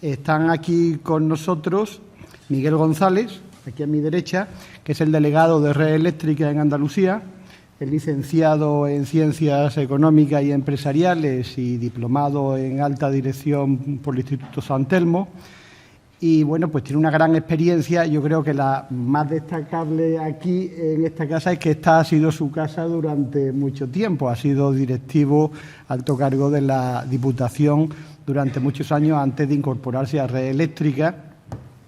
Están aquí con nosotros Miguel González, aquí a mi derecha, que es el delegado de Red Eléctrica en Andalucía, el licenciado en Ciencias Económicas y Empresariales y diplomado en Alta Dirección por el Instituto San Telmo. Y, bueno, pues tiene una gran experiencia. Yo creo que la más destacable aquí en esta casa es que esta ha sido su casa durante mucho tiempo. Ha sido directivo, alto cargo de la Diputación durante muchos años antes de incorporarse a Red Eléctrica,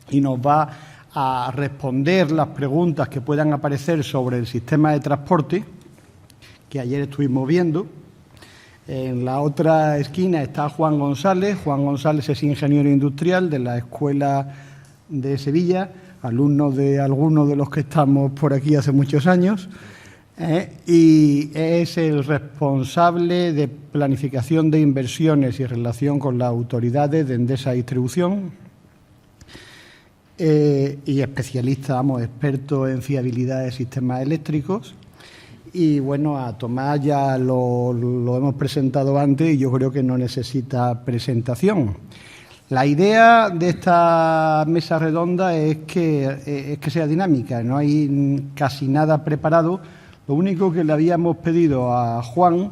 y nos va a responder las preguntas que puedan aparecer sobre el sistema de transporte, que ayer estuvimos viendo. En la otra esquina está Juan González. Juan González es ingeniero industrial de la Escuela de Sevilla, alumno de algunos de los que estamos por aquí hace muchos años, y es el responsable de planificación de inversiones y relación con las autoridades de Endesa Distribución, y especialista, experto en fiabilidad de sistemas eléctricos. Y, bueno, a Tomás ya lo hemos presentado antes y yo creo que no necesita presentación. La idea de esta mesa redonda es que sea dinámica, no hay casi nada preparado. Lo único que le habíamos pedido a Juan,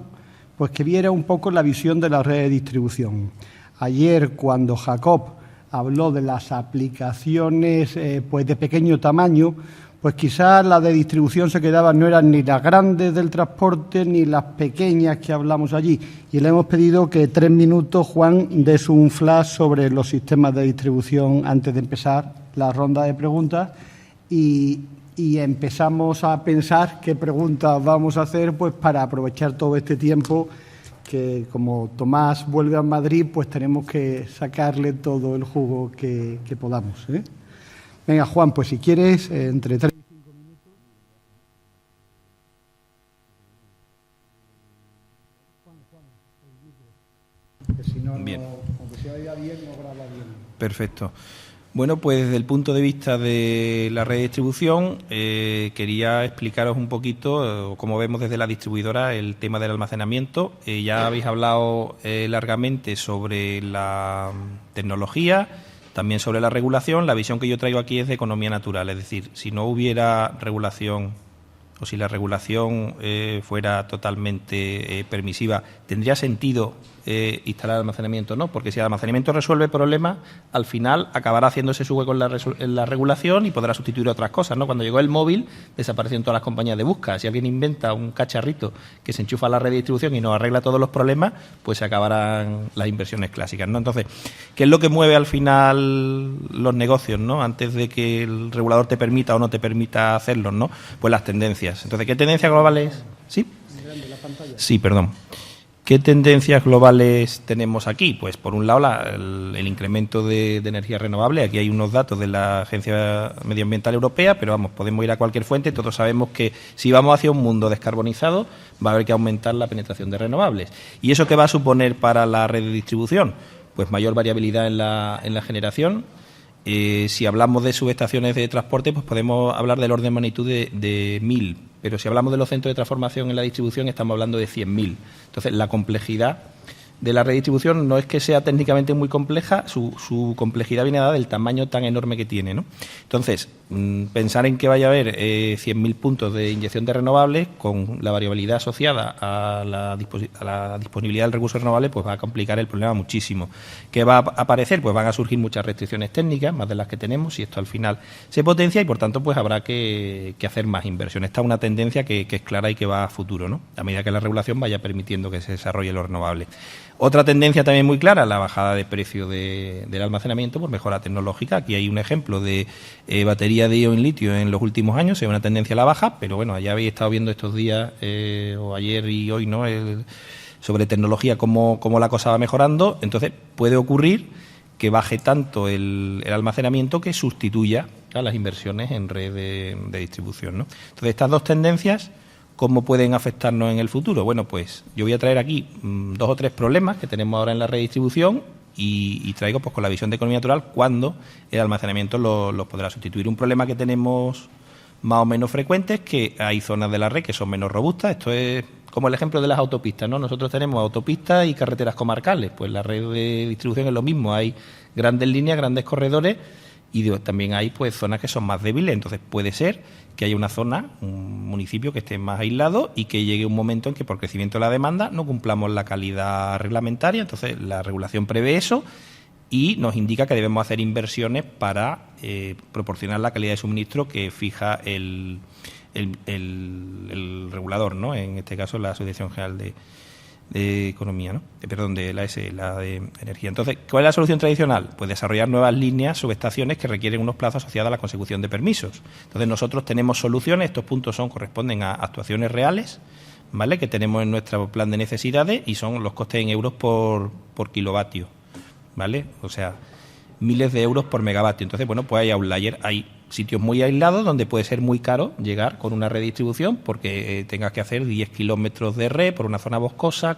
pues que viera un poco la visión de la red de distribución. Ayer, cuando Jacob habló de las aplicaciones pues de pequeño tamaño, pues quizás las de distribución se quedaban, no eran ni las grandes del transporte ni las pequeñas que hablamos allí. Y le hemos pedido que 3 minutos, Juan, des un flash sobre los sistemas de distribución antes de empezar la ronda de preguntas, y empezamos a pensar qué preguntas vamos a hacer, pues para aprovechar todo este tiempo que, como Tomás vuelve a Madrid, pues tenemos que sacarle todo el jugo que podamos, ¿eh? Venga, Juan, pues si quieres, entre 3 y 5 minutos. Juan, que si no, bien. Aunque se oiga bien, no graba bien. Perfecto. Bueno, pues desde el punto de vista de la red de distribución, quería explicaros un poquito, cómo vemos desde la distribuidora, el tema del almacenamiento. Ya habéis hablado largamente sobre la tecnología, también sobre la regulación. La visión que yo traigo aquí es de economía natural, es decir, si no hubiera regulación o si la regulación fuera totalmente permisiva, ¿tendría sentido instalar almacenamiento? No, porque si el almacenamiento resuelve problemas, al final acabará haciéndose su hueco en la regulación y podrá sustituir otras cosas, ¿no? Cuando llegó el móvil, desaparecieron todas las compañías de búsqueda. Si alguien inventa un cacharrito que se enchufa a la red de distribución y nos arregla todos los problemas, pues se acabarán las inversiones clásicas, ¿no? Entonces, ¿qué es lo que mueve al final los negocios, ¿no? Antes de que el regulador te permita o no te permita hacerlos, ¿no? Pues las tendencias. Entonces, ¿qué tendencias globales? ¿Sí? Sí, perdón. ¿Qué tendencias globales tenemos aquí? Pues, por un lado, el incremento de energía renovable. Aquí hay unos datos de la Agencia Medioambiental Europea, pero vamos, podemos ir a cualquier fuente. Todos sabemos que si vamos hacia un mundo descarbonizado, va a haber que aumentar la penetración de renovables. ¿Y eso qué va a suponer para la red de distribución? Pues mayor variabilidad en la generación. Si hablamos de subestaciones de transporte, pues podemos hablar del orden de magnitud de 1.000, pero si hablamos de los centros de transformación en la distribución, estamos hablando de 100.000. Entonces, la complejidad de la red de distribución no es que sea técnicamente muy compleja, su complejidad viene dada del tamaño tan enorme que tiene, ¿no? Entonces, pensar en que vaya a haber 100.000 puntos de inyección de renovables con la variabilidad asociada a la disponibilidad del recurso renovable, pues va a complicar el problema muchísimo. ¿Qué va a aparecer? Pues van a surgir muchas restricciones técnicas, más de las que tenemos, y esto al final se potencia y, por tanto, pues habrá que hacer más inversión. Esta es una tendencia que es clara y que va a futuro, ¿no? A medida que la regulación vaya permitiendo que se desarrolle lo renovable. Otra tendencia también muy clara, la bajada de precio del almacenamiento por mejora tecnológica. Aquí hay un ejemplo de batería de ion litio en los últimos años, es una tendencia a la baja, pero bueno, ya habéis estado viendo estos días, o ayer y hoy, ¿no?, sobre tecnología, cómo la cosa va mejorando. Entonces, puede ocurrir que baje tanto el almacenamiento que sustituya a las inversiones en red de distribución, ¿no? Entonces, estas dos tendencias, ¿cómo pueden afectarnos en el futuro? Bueno, pues yo voy a traer aquí 2 o 3 problemas que tenemos ahora en la red de distribución y traigo, pues, con la visión de economía natural, cuándo el almacenamiento los podrá sustituir. Un problema que tenemos más o menos frecuente es que hay zonas de la red que son menos robustas. Esto es como el ejemplo de las autopistas, ¿no? Nosotros tenemos autopistas y carreteras comarcales, pues la red de distribución es lo mismo, hay grandes líneas, grandes corredores y también hay pues zonas que son más débiles, entonces puede ser que haya una zona, un municipio que esté más aislado y que llegue un momento en que por crecimiento de la demanda no cumplamos la calidad reglamentaria, entonces la regulación prevé eso y nos indica que debemos hacer inversiones para proporcionar la calidad de suministro que fija el regulador, ¿no? En este caso la Asociación General de Economía, ¿no? De la AESE, la de Energía. Entonces, ¿cuál es la solución tradicional? Pues desarrollar nuevas líneas, subestaciones que requieren unos plazos asociados a la consecución de permisos. Entonces, nosotros tenemos soluciones, estos puntos corresponden a actuaciones reales, ¿vale?, que tenemos en nuestro plan de necesidades y son los costes en euros por kilovatio, ¿vale? O sea, miles de euros por megavatio. Entonces, bueno, pues hay outlier, hay sitios muy aislados donde puede ser muy caro llegar con una redistribución porque tengas que hacer 10 kilómetros de red por una zona boscosa,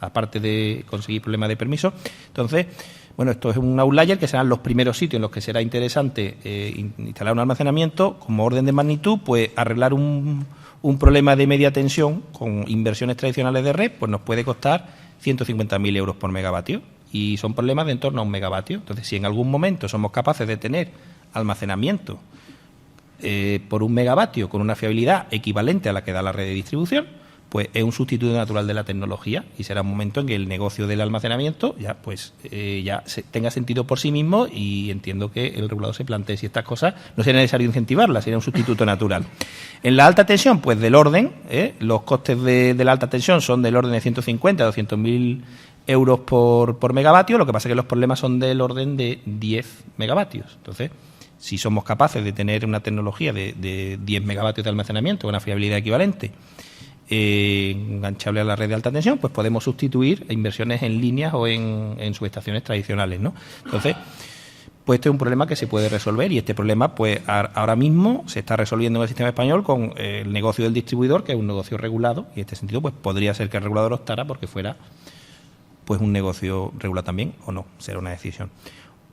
aparte de conseguir problemas de permiso. Entonces, bueno, esto es un outlier que serán los primeros sitios en los que será interesante instalar un almacenamiento. Como orden de magnitud, pues arreglar un problema de media tensión con inversiones tradicionales de red, pues nos puede costar 150.000 euros por megavatio y son problemas de en torno a 1 megavatio. Entonces, si en algún momento somos capaces de tener almacenamiento por 1 megavatio con una fiabilidad equivalente a la que da la red de distribución, pues es un sustituto natural de la tecnología y será un momento en que el negocio del almacenamiento ya tenga sentido por sí mismo y entiendo que el regulador se plantee si estas cosas no sería necesario incentivarlas, sería un sustituto natural. En la alta tensión, pues del orden, los costes de la alta tensión son del orden de 150 a 200.000 euros por megavatio, lo que pasa es que los problemas son del orden de 10 megavatios. Entonces, si somos capaces de tener una tecnología de 10 megavatios de almacenamiento con una fiabilidad equivalente enganchable a la red de alta tensión, pues podemos sustituir inversiones en líneas o en subestaciones tradicionales, ¿no? Entonces, pues este es un problema que se puede resolver y este problema pues ahora mismo se está resolviendo en el sistema español con el negocio del distribuidor, que es un negocio regulado, y en este sentido pues podría ser que el regulador optara porque fuera pues un negocio regulado también o no, será una decisión.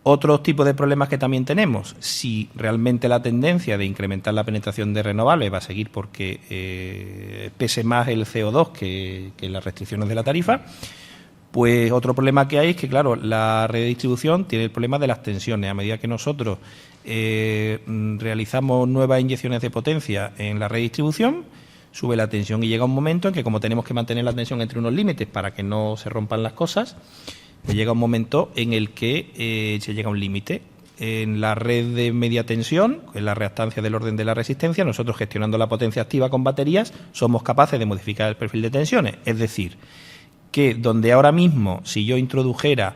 Otros tipos de problemas que también tenemos, si realmente la tendencia de incrementar la penetración de renovables va a seguir porque pese más el CO2 que las restricciones de la tarifa, pues otro problema que hay es que, claro, la red de distribución tiene el problema de las tensiones. A medida que nosotros realizamos nuevas inyecciones de potencia en la red de distribución, sube la tensión y llega un momento en que, como tenemos que mantener la tensión entre unos límites para que no se rompan las cosas, llega un momento en el que se llega a un límite. En la red de media tensión, en la reactancia del orden de la resistencia, nosotros gestionando la potencia activa con baterías somos capaces de modificar el perfil de tensiones. Es decir, que donde ahora mismo, si yo introdujera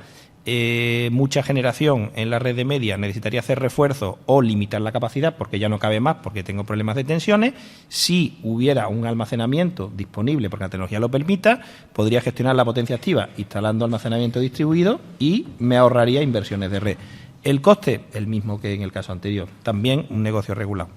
mucha generación en la red de media, necesitaría hacer refuerzos o limitar la capacidad porque ya no cabe más porque tengo problemas de tensiones. Si hubiera un almacenamiento disponible porque la tecnología lo permita, podría gestionar la potencia activa instalando almacenamiento distribuido y me ahorraría inversiones de red. El coste, el mismo que en el caso anterior, también un negocio regulado.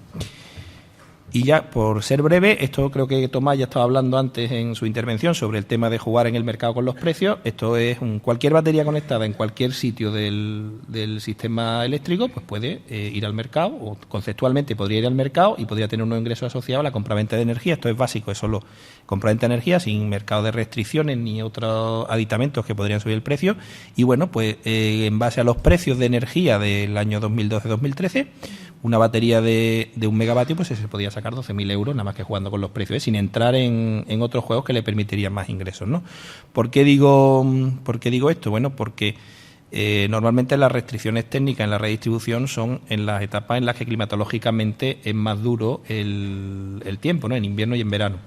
Y ya, por ser breve, esto creo que Tomás ya estaba hablando antes en su intervención sobre el tema de jugar en el mercado con los precios. Esto es cualquier batería conectada en cualquier sitio del sistema eléctrico, pues puede ir al mercado, o conceptualmente podría ir al mercado y podría tener unos ingresos asociados a la compraventa de energía. Esto es básico, es solo compraventa de energía sin mercado de restricciones ni otros aditamentos que podrían subir el precio. Y bueno, pues en base a los precios de energía del año 2012-2013, una batería de 1 megavatio pues se podía sacar 12.000 euros nada más que jugando con los precios, sin entrar en otros juegos que le permitirían más ingresos, ¿no? ¿Por qué digo esto? Bueno, porque normalmente las restricciones técnicas en la redistribución son en las etapas en las que climatológicamente es más duro el tiempo, ¿no? En invierno y en verano.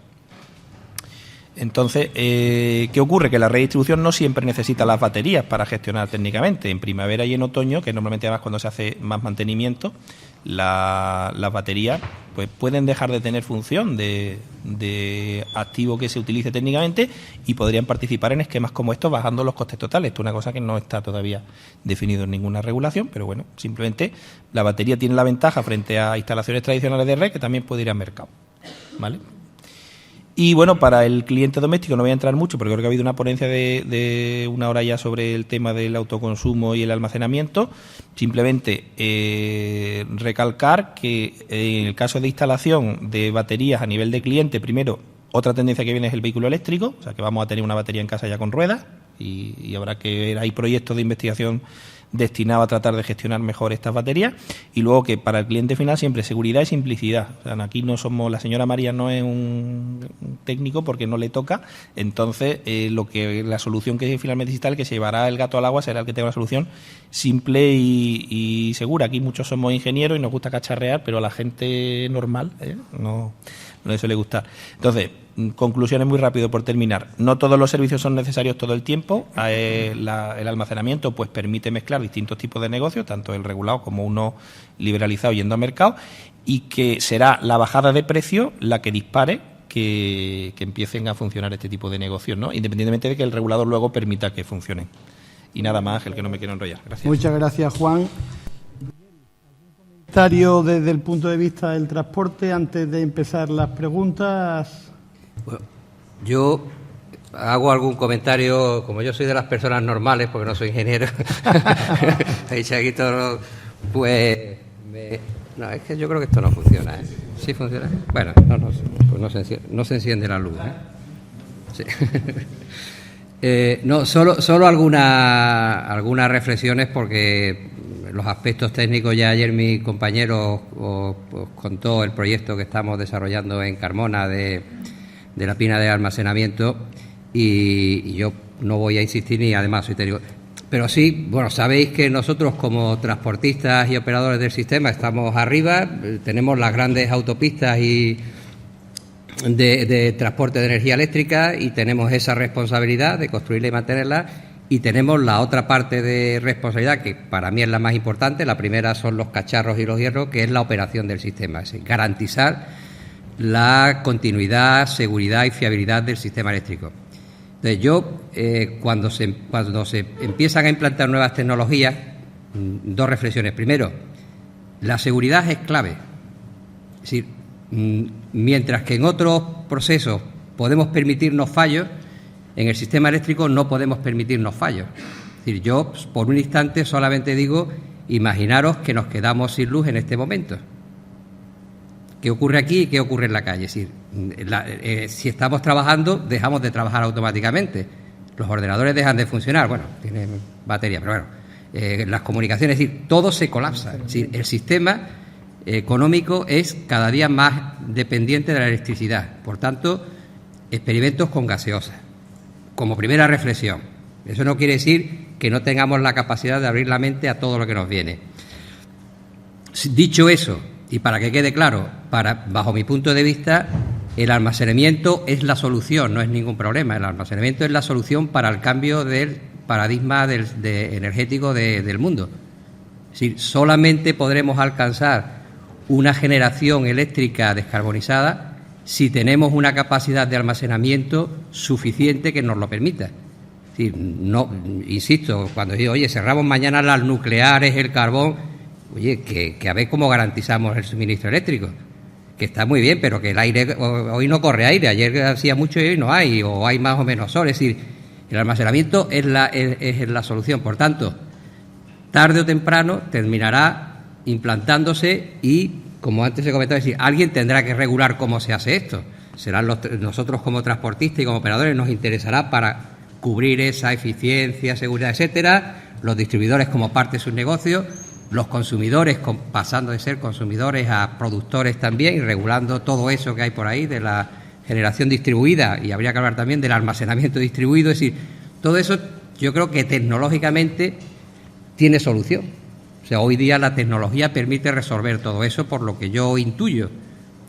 Entonces, ¿qué ocurre? Que la redistribución no siempre necesita las baterías para gestionar técnicamente. En primavera y en otoño, que normalmente además cuando se hace más mantenimiento, las baterías pues pueden dejar de tener función de activo que se utilice técnicamente y podrían participar en esquemas como estos bajando los costes totales. Esto es una cosa que no está todavía definido en ninguna regulación, pero bueno, simplemente la batería tiene la ventaja frente a instalaciones tradicionales de red que también puede ir al mercado, ¿vale? Y bueno, para el cliente doméstico no voy a entrar mucho porque creo que ha habido una ponencia de 1 hora ya sobre el tema del autoconsumo y el almacenamiento. Simplemente recalcar que en el caso de instalación de baterías a nivel de cliente, primero Otra tendencia que viene es el vehículo eléctrico, o sea que vamos a tener una batería en casa ya con ruedas y habrá que ver, hay proyectos de investigación destinados a tratar de gestionar mejor estas baterías. Y luego que para el cliente final siempre seguridad y simplicidad. O sea, aquí no somos, la señora María no es un técnico porque no le toca, entonces la solución que finalmente exista, el que se llevará el gato al agua será el que tenga una solución simple y segura. Aquí muchos somos ingenieros y nos gusta cacharrear, pero a la gente normal no le suele gustar. Entonces, conclusiones muy rápido por terminar. No todos los servicios son necesarios todo el tiempo. El almacenamiento pues permite mezclar distintos tipos de negocios, tanto el regulado como uno liberalizado yendo a mercado, y que será la bajada de precio la que dispare que empiecen a funcionar este tipo de negocios, ¿no? Independientemente de que el regulador luego permita que funcionen. Y nada más, el que no me quiero enrollar. Gracias. Muchas gracias, Juan. Comentario desde el punto de vista del transporte antes de empezar las preguntas. Bueno, yo hago algún comentario, como yo soy de las personas normales, porque no soy ingeniero, aquí todo, pues no, es que yo creo que esto no funciona, ¿eh? ¿Sí funciona? Bueno, pues no se enciende la luz, ¿eh? Sí. No, solo algunas reflexiones, porque los aspectos técnicos ya ayer mi compañero os contó el proyecto que estamos desarrollando en Carmona de la pina de almacenamiento y yo no voy a insistir ni además soy técnico. Pero sí, bueno, sabéis que nosotros como transportistas y operadores del sistema estamos arriba, tenemos las grandes autopistas y de transporte de energía eléctrica y tenemos esa responsabilidad de construirla y mantenerla, y tenemos la otra parte de responsabilidad que para mí es la más importante. La primera son los cacharros y los hierros, que es la operación del sistema, es decir, garantizar la continuidad, seguridad y fiabilidad del sistema eléctrico. Entonces yo, cuando se empiezan a implantar nuevas tecnologías, dos reflexiones. Primero, la seguridad es clave. Es decir, mientras que en otros procesos podemos permitirnos fallos, en el sistema eléctrico no podemos permitirnos fallos. Es decir, yo por un instante solamente digo, imaginaros que nos quedamos sin luz en este momento. ¿Qué ocurre aquí y qué ocurre en la calle? Es decir, si estamos trabajando, dejamos de trabajar automáticamente. Los ordenadores dejan de funcionar, bueno, tienen batería, pero bueno, las comunicaciones, es decir, todo se colapsa. Es decir, el sistema económico es cada día más dependiente de la electricidad. Por tanto, experimentos con gaseosas. Como primera reflexión, eso no quiere decir que no tengamos la capacidad de abrir la mente a todo lo que nos viene. Dicho eso, y para que quede claro, bajo mi punto de vista, el almacenamiento es la solución, no es ningún problema. El almacenamiento es la solución para el cambio del paradigma energético del mundo. Es decir, solamente podremos alcanzar una generación eléctrica descarbonizada si tenemos una capacidad de almacenamiento suficiente que nos lo permita. Es decir, no, insisto, cuando digo, oye, cerramos mañana las nucleares, el carbón, oye, que a ver cómo garantizamos el suministro eléctrico, que está muy bien, pero que el aire, hoy no corre aire, ayer hacía mucho y hoy no hay, o hay más o menos sol. Es decir, el almacenamiento es la solución. Por tanto, tarde o temprano terminará implantándose y, como antes se comentaba, es decir, alguien tendrá que regular cómo se hace esto. Serán nosotros como transportistas y como operadores nos interesará para cubrir esa eficiencia, seguridad, etcétera, los distribuidores como parte de sus negocios, los consumidores pasando de ser consumidores a productores también y regulando todo eso que hay por ahí de la generación distribuida, y habría que hablar también del almacenamiento distribuido. Es decir, todo eso yo creo que tecnológicamente tiene solución. O sea, hoy día la tecnología permite resolver todo eso, por lo que yo intuyo.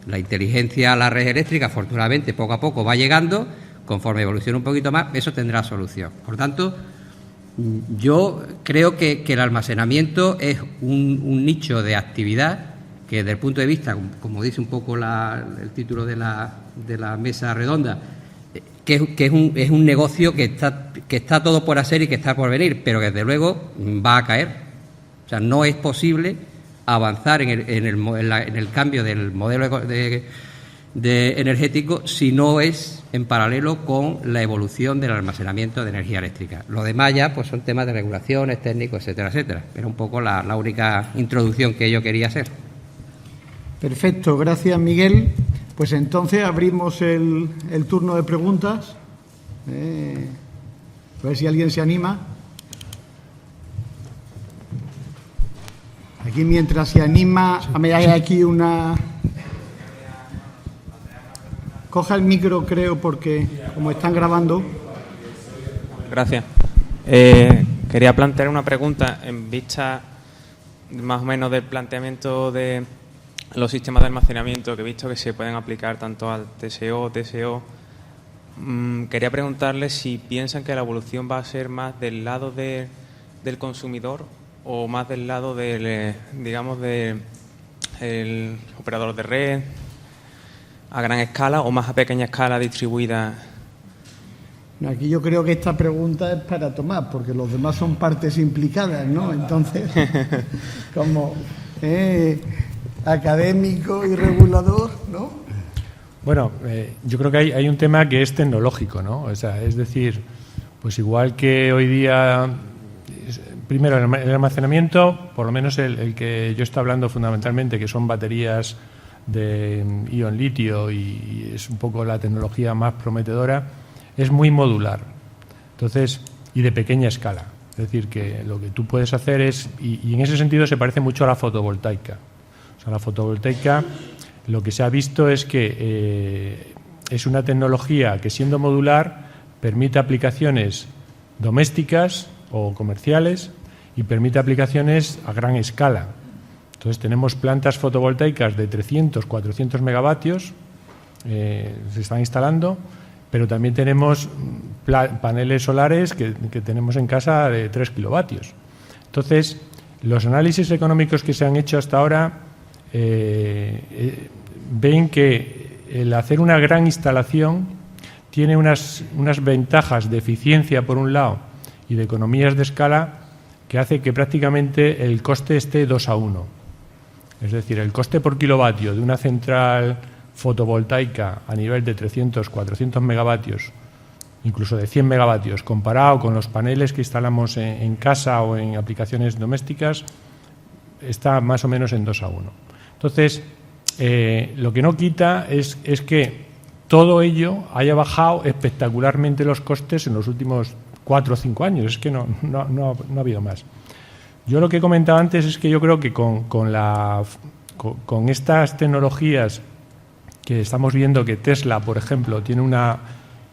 La inteligencia a la red eléctrica, afortunadamente, poco a poco va llegando, conforme evolucione un poquito más, eso tendrá solución. Por tanto, yo creo que el almacenamiento es un nicho de actividad que, desde el punto de vista, como dice un poco el título de la mesa redonda, que es un negocio que está todo por hacer y que está por venir, pero que desde luego va a caer. O sea, no es posible avanzar en el cambio del modelo energético si no es en paralelo con la evolución del almacenamiento de energía eléctrica. Lo demás ya pues son temas de regulaciones, técnicos, etcétera, etcétera. Era un poco la única introducción que yo quería hacer. Perfecto, gracias, Miguel. Pues entonces abrimos el turno de preguntas. A ver si alguien se anima. Aquí mientras se anima, hay aquí una... Coja el micro, creo, porque como están grabando... Gracias. Quería plantear una pregunta en vista más o menos del planteamiento de los sistemas de almacenamiento que he visto que se pueden aplicar tanto al TSO, TSO. Quería preguntarle si piensan que la evolución va a ser más del lado del consumidor o más del lado del, digamos, del operador de red a gran escala o más a pequeña escala distribuida. Aquí yo creo que esta pregunta es para Tomás, porque los demás son partes implicadas, ¿no? Entonces, como académico y regulador, ¿no? Bueno, yo creo que hay un tema que es tecnológico, ¿no? O sea, es decir, pues igual que hoy día, primero el almacenamiento, por lo menos el que yo estoy hablando fundamentalmente, que son baterías de ion litio y es un poco la tecnología más prometedora, es muy modular, entonces, y de pequeña escala. Es decir, que lo que tú puedes hacer es, y en ese sentido se parece mucho a la fotovoltaica. O sea, la fotovoltaica, lo que se ha visto es que es una tecnología que, siendo modular, permite aplicaciones domésticas o comerciales y permite aplicaciones a gran escala. Entonces, tenemos plantas fotovoltaicas de 300, 400 megavatios, se están instalando, pero también tenemos paneles solares que tenemos en casa de 3 kilovatios. Entonces, los análisis económicos que se han hecho hasta ahora ven que el hacer una gran instalación tiene unas ventajas de eficiencia, por un lado, y de economías de escala, que hace que prácticamente el coste esté 2:1. Es decir, el coste por kilovatio de una central fotovoltaica a nivel de 300, 400 megavatios, incluso de 100 megavatios, comparado con los paneles que instalamos en casa o en aplicaciones domésticas, está más o menos en 2:1. Entonces, lo que no quita es que todo ello haya bajado espectacularmente los costes en los últimos 4 o 5 años. Es que no ha habido más. Yo lo que he comentado antes es que yo creo que con estas tecnologías que estamos viendo, que Tesla, por ejemplo, tiene una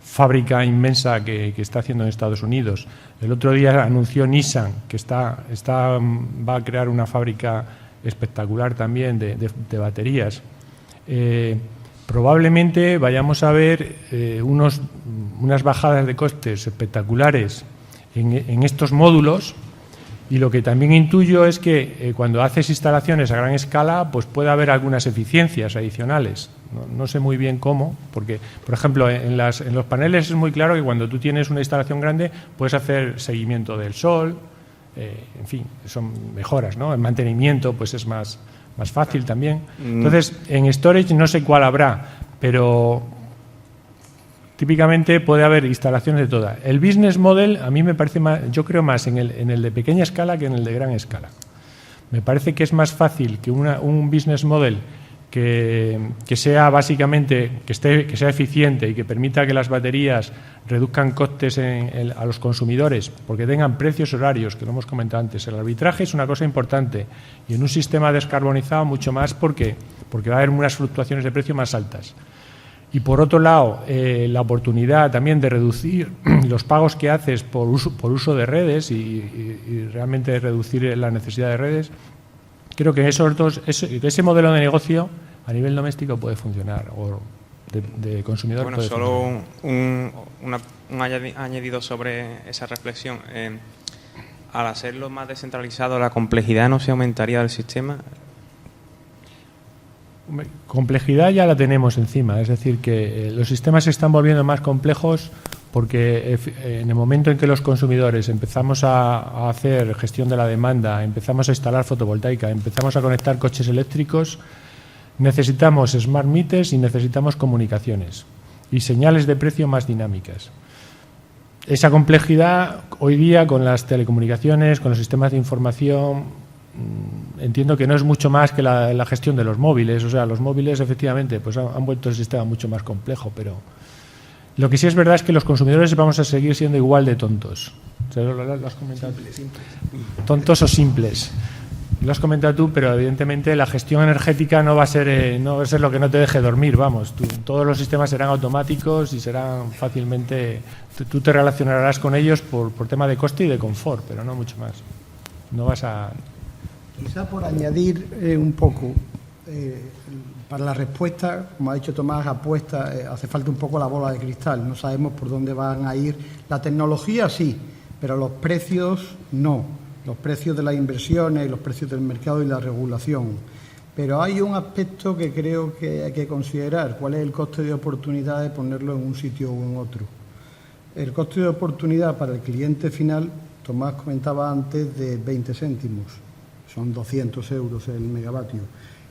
fábrica inmensa que está haciendo en Estados Unidos. El otro día anunció Nissan que va a crear una fábrica espectacular también de baterías. Probablemente vayamos a ver unas bajadas de costes espectaculares en estos módulos, y lo que también intuyo es que cuando haces instalaciones a gran escala, pues puede haber algunas eficiencias adicionales. No sé muy bien cómo, porque, por ejemplo, en los paneles es muy claro que cuando tú tienes una instalación grande puedes hacer seguimiento del sol, en fin, son mejoras, ¿no? El mantenimiento pues es más fácil también. Entonces, en storage no sé cuál habrá, pero típicamente puede haber instalaciones de todas. El business model a mí me parece más, yo creo más en el de pequeña escala que en el de gran escala. Me parece que es más fácil que un business model que sea básicamente, que sea eficiente y que permita que las baterías reduzcan costes a los consumidores, porque tengan precios horarios, que lo hemos comentado antes. El arbitraje es una cosa importante, y en un sistema descarbonizado mucho más, porque va a haber unas fluctuaciones de precio más altas. Y por otro lado, la oportunidad también de reducir los pagos que haces por uso de redes y realmente reducir la necesidad de redes. Creo que ese modelo de negocio a nivel doméstico puede funcionar, o de consumidor. Bueno, puede solo funcionar. un añadido sobre esa reflexión. Al hacerlo más descentralizado, ¿la complejidad no se aumentaría del sistema? Complejidad ya la tenemos encima, es decir, que los sistemas se están volviendo más complejos porque en el momento en que los consumidores empezamos a hacer gestión de la demanda, empezamos a instalar fotovoltaica, empezamos a conectar coches eléctricos, necesitamos smart meters y necesitamos comunicaciones y señales de precio más dinámicas. Esa complejidad hoy día, con las telecomunicaciones, con los sistemas de información, entiendo que no es mucho más que la gestión de los móviles. O sea, los móviles efectivamente pues han vuelto el sistema mucho más complejo, pero lo que sí es verdad es que los consumidores vamos a seguir siendo igual de tontos. O sea, lo has comentado. Tontos o simples. Lo has comentado tú, pero evidentemente la gestión energética no va a ser lo que no te deje dormir, vamos. Todos los sistemas serán automáticos y serán fácilmente... Tú te relacionarás con ellos por tema de coste y de confort, pero no mucho más. No vas a... Quizá por añadir un poco, para la respuesta, como ha dicho Tomás, hace falta un poco la bola de cristal. No sabemos por dónde van a ir. La tecnología sí, pero los precios no. Los precios de las inversiones, los precios del mercado y la regulación. Pero hay un aspecto que creo que hay que considerar. ¿Cuál es el coste de oportunidad de ponerlo en un sitio o en otro? El coste de oportunidad para el cliente final, Tomás comentaba antes, de 20 céntimos. Son 200 euros el megavatio.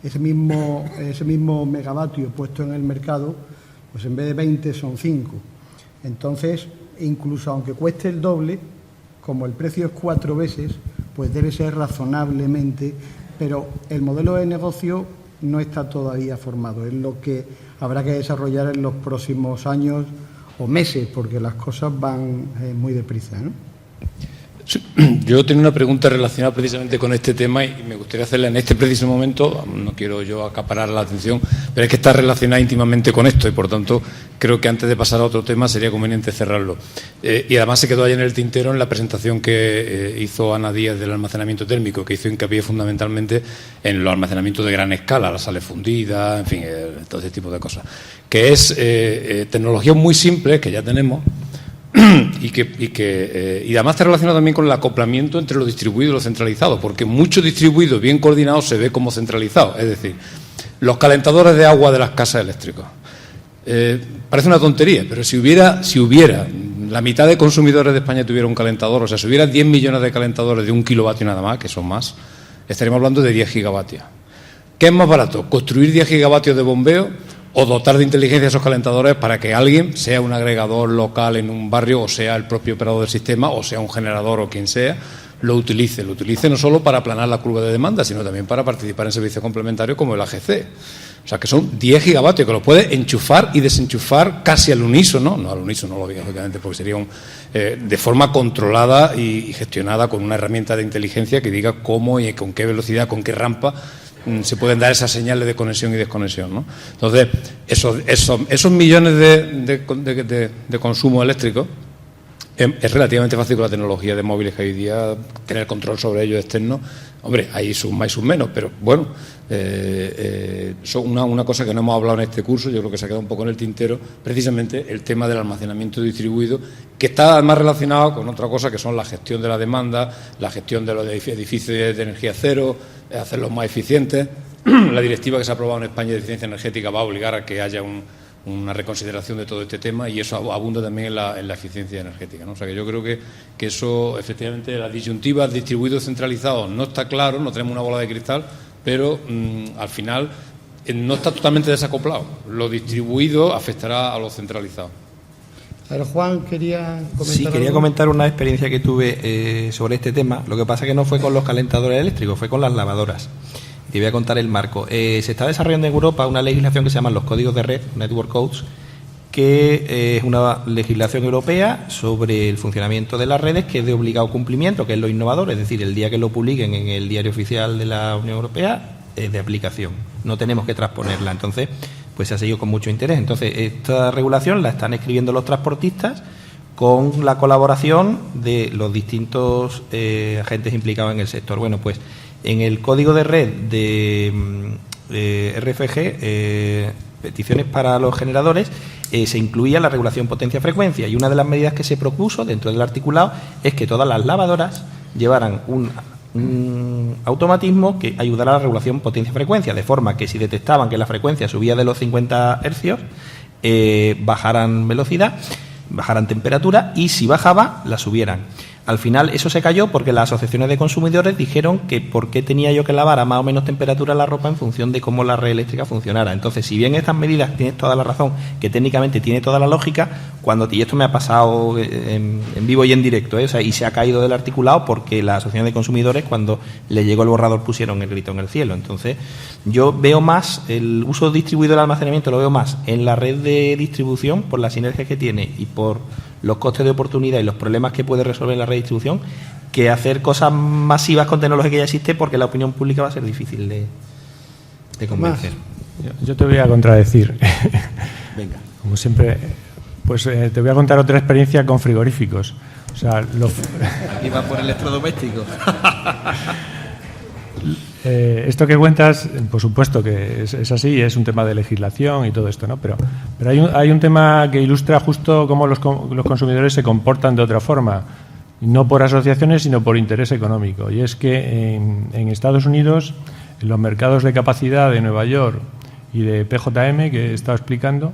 Ese mismo megavatio puesto en el mercado, pues en vez de 20 son 5. Entonces, incluso aunque cueste el doble, como el precio es 4 veces, pues debe ser razonablemente, pero el modelo de negocio no está todavía formado. Es lo que habrá que desarrollar en los próximos años o meses, porque las cosas van muy deprisa, ¿no? Sí, yo tengo una pregunta relacionada precisamente con este tema y me gustaría hacerla en este preciso momento. No quiero yo acaparar la atención, pero es que está relacionada íntimamente con esto y, por tanto, creo que antes de pasar a otro tema sería conveniente cerrarlo. Y además se quedó ahí en el tintero en la presentación que hizo Ana Díaz del almacenamiento térmico, que hizo hincapié fundamentalmente en los almacenamientos de gran escala, las sales fundidas, en fin, todo ese tipo de cosas. Que es tecnología muy simple que ya tenemos. Y además está relacionado también con el acoplamiento entre lo distribuido y lo centralizado, porque mucho distribuido bien coordinado se ve como centralizado. Es decir, los calentadores de agua de las casas eléctricas. Parece una tontería, pero si hubiera la mitad de consumidores de España tuviera un calentador, o sea, si hubiera 10 millones de calentadores de 1 kilovatio nada más, que son más, estaríamos hablando de 10 gigavatios. ¿Qué es más barato? ¿Construir 10 gigavatios de bombeo o dotar de inteligencia a esos calentadores para que alguien, sea un agregador local en un barrio, o sea el propio operador del sistema, o sea un generador o quien sea, lo utilice no solo para aplanar la curva de demanda, sino también para participar en servicios complementarios como el AGC? O sea, que son 10 gigavatios que los puede enchufar y desenchufar casi al unísono, no al unísono, lógicamente, porque sería de forma controlada y gestionada con una herramienta de inteligencia que diga cómo y con qué velocidad, con qué rampa se pueden dar esas señales de conexión y desconexión, ¿no? Entonces, esos millones de consumo eléctrico es relativamente fácil con la tecnología de móviles que hoy día tener control sobre ellos externo. Hombre, hay sus más y sus menos, pero bueno, son una cosa que no hemos hablado en este curso, yo creo que se ha quedado un poco en el tintero, precisamente el tema del almacenamiento distribuido, que está además relacionado con otra cosa que son la gestión de la demanda, la gestión de los edificios de energía cero, hacerlos más eficientes. La directiva que se ha aprobado en España de eficiencia energética va a obligar a que haya una reconsideración de todo este tema y eso abunda también en la eficiencia energética, ¿no? O sea que yo creo que eso, efectivamente, las disyuntivas distribuidos centralizados no está claro, no tenemos una bola de cristal, pero al final no está totalmente desacoplado. Lo distribuido afectará a lo centralizado. Pero Juan quería comentar. Sí, quería comentar una experiencia que tuve sobre este tema. Lo que pasa es que no fue con los calentadores eléctricos, fue con las lavadoras. Te voy a contar el marco. Se está desarrollando en Europa una legislación que se llama los códigos de red, Network Codes, que es una legislación europea sobre el funcionamiento de las redes que es de obligado cumplimiento, que es lo innovador, es decir, el día que lo publiquen en el Diario Oficial de la Unión Europea es de aplicación, no tenemos que transponerla. Entonces, pues se ha seguido con mucho interés. Entonces, esta regulación la están escribiendo los transportistas con la colaboración de los distintos agentes implicados en el sector. Bueno, pues en el código de red de RFG, peticiones para los generadores, se incluía la regulación potencia-frecuencia y una de las medidas que se propuso dentro del articulado es que todas las lavadoras llevaran un automatismo que ayudara a la regulación potencia-frecuencia, de forma que si detectaban que la frecuencia subía de los 50 hercios, bajaran velocidad, bajaran temperatura y si bajaba, la subieran. Al final eso se cayó porque las asociaciones de consumidores dijeron que por qué tenía yo que lavar a más o menos temperatura la ropa en función de cómo la red eléctrica funcionara. Entonces, si bien estas medidas, tienes toda la razón, que técnicamente tiene toda la lógica, y esto me ha pasado en vivo y en directo, o sea, y se ha caído del articulado porque la asociación de consumidores, cuando le llegó el borrador, pusieron el grito en el cielo. Entonces, yo veo más el uso distribuido del almacenamiento, lo veo más en la red de distribución por las sinergias que tiene y por los costes de oportunidad y los problemas que puede resolver la redistribución, que hacer cosas masivas con tecnología que ya existe, porque la opinión pública va a ser difícil de convencer. Yo te voy a contradecir. Venga. Como siempre, pues te voy a contar otra experiencia con frigoríficos. O sea, Iba por electrodomésticos. Esto que cuentas, por supuesto que es así, es un tema de legislación y todo esto, ¿no? Pero hay un tema que ilustra justo cómo los consumidores se comportan de otra forma, no por asociaciones, sino por interés económico. Y es que en Estados Unidos, en los mercados de capacidad de Nueva York y de PJM, que he estado explicando,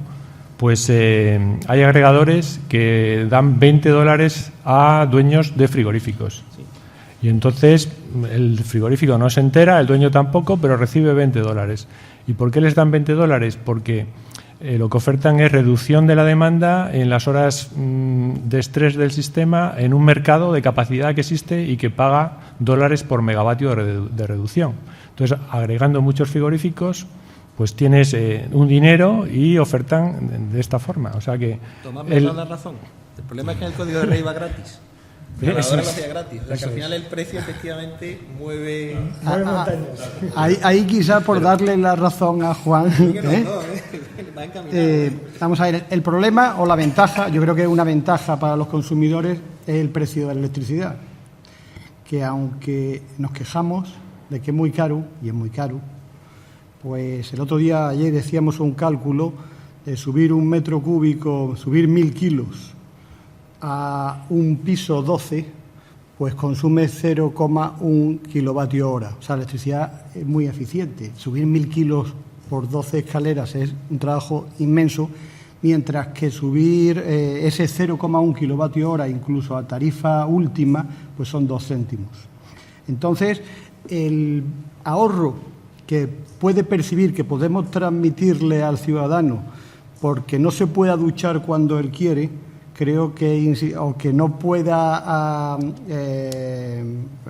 pues hay agregadores que dan $20 a dueños de frigoríficos. Y entonces el frigorífico no se entera, el dueño tampoco, pero recibe $20. ¿Y por qué les dan $20? Porque lo que ofertan es reducción de la demanda en las horas de estrés del sistema en un mercado de capacidad que existe y que paga $, por megavatio de reducción. Entonces, agregando muchos frigoríficos, pues tienes un dinero y ofertan de esta forma. O sea que Tomás me da la razón. El problema es que el código de red iba gratis. Pero ahora lo hacía gratis. O sea que al final el precio efectivamente mueve montañas. Ahí quizá por darle la razón a Juan. Vamos a ver, el problema o la ventaja, yo creo que es una ventaja para los consumidores, es el precio de la electricidad. Que aunque nos quejamos de que es muy caro, y es muy caro, pues el otro día, ayer decíamos un cálculo de subir un metro cúbico, subir 1000 kilos a un piso 12, pues consume 0,1 kilovatio hora. O sea, la electricidad es muy eficiente. Subir 1000 kilos por 12 escaleras es un trabajo inmenso, mientras que subir ese 0,1 kilovatio hora incluso a tarifa última, pues son 2 céntimos. Entonces, el ahorro que puede percibir, que podemos transmitirle al ciudadano, porque no se pueda duchar cuando él quiere, creo que, o que no pueda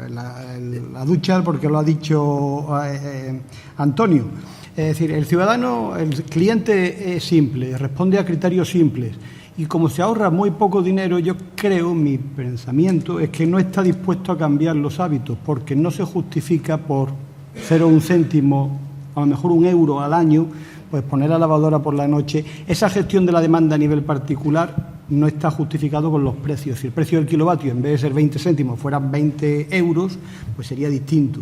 la ducha, porque lo ha dicho Antonio. Es decir, el ciudadano, el cliente es simple, responde a criterios simples. Y como se ahorra muy poco dinero, yo creo, mi pensamiento es que no está dispuesto a cambiar los hábitos, porque no se justifica por 0,1 céntimo, a lo mejor €1 al año, pues poner la lavadora por la noche. Esa gestión de la demanda a nivel particular no está justificado con los precios. Si el precio del kilovatio, en vez de ser 20 céntimos, fueran 20 euros, pues sería distinto.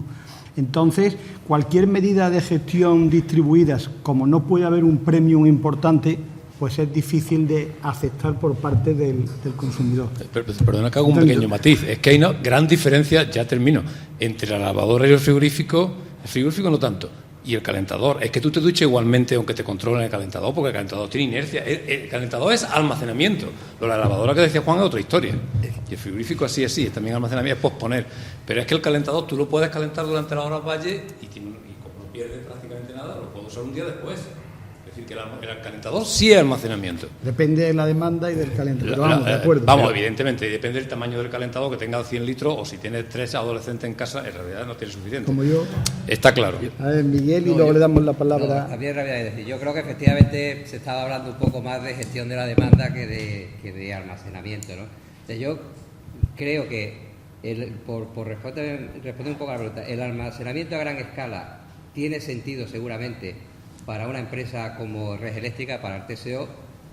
Entonces, cualquier medida de gestión distribuidas, como no puede haber un premium importante, pues es difícil de aceptar por parte del consumidor. Perdona que haga un pequeño matiz. Es que hay una gran diferencia, ya termino, entre la lavadora y el frigorífico no tanto, y el calentador. Es que tú te duches igualmente aunque te controlen el calentador, porque el calentador tiene inercia. El calentador es almacenamiento. Lo de la lavadora que decía Juan es otra historia. Y el frigorífico así, es también almacenamiento, es posponer. Pero es que el calentador tú lo puedes calentar durante la hora valle y como no pierdes prácticamente nada, lo puedes usar un día después. Es decir, que el calentador sí es almacenamiento. Depende de la demanda y del calentador. Vamos, de acuerdo. Vamos, evidentemente, depende del tamaño del calentador, que tenga 100 litros, o si tienes 3 adolescentes en casa, en realidad no tiene suficiente. Como yo. Está claro. A ver, Miguel, y luego le damos la palabra. También voy a decir, yo creo que efectivamente se estaba hablando un poco más de gestión de la demanda que de almacenamiento, ¿no? O sea, yo creo que, por responder un poco a la pregunta, el almacenamiento a gran escala tiene sentido seguramente para una empresa como Red Eléctrica, para el TSO,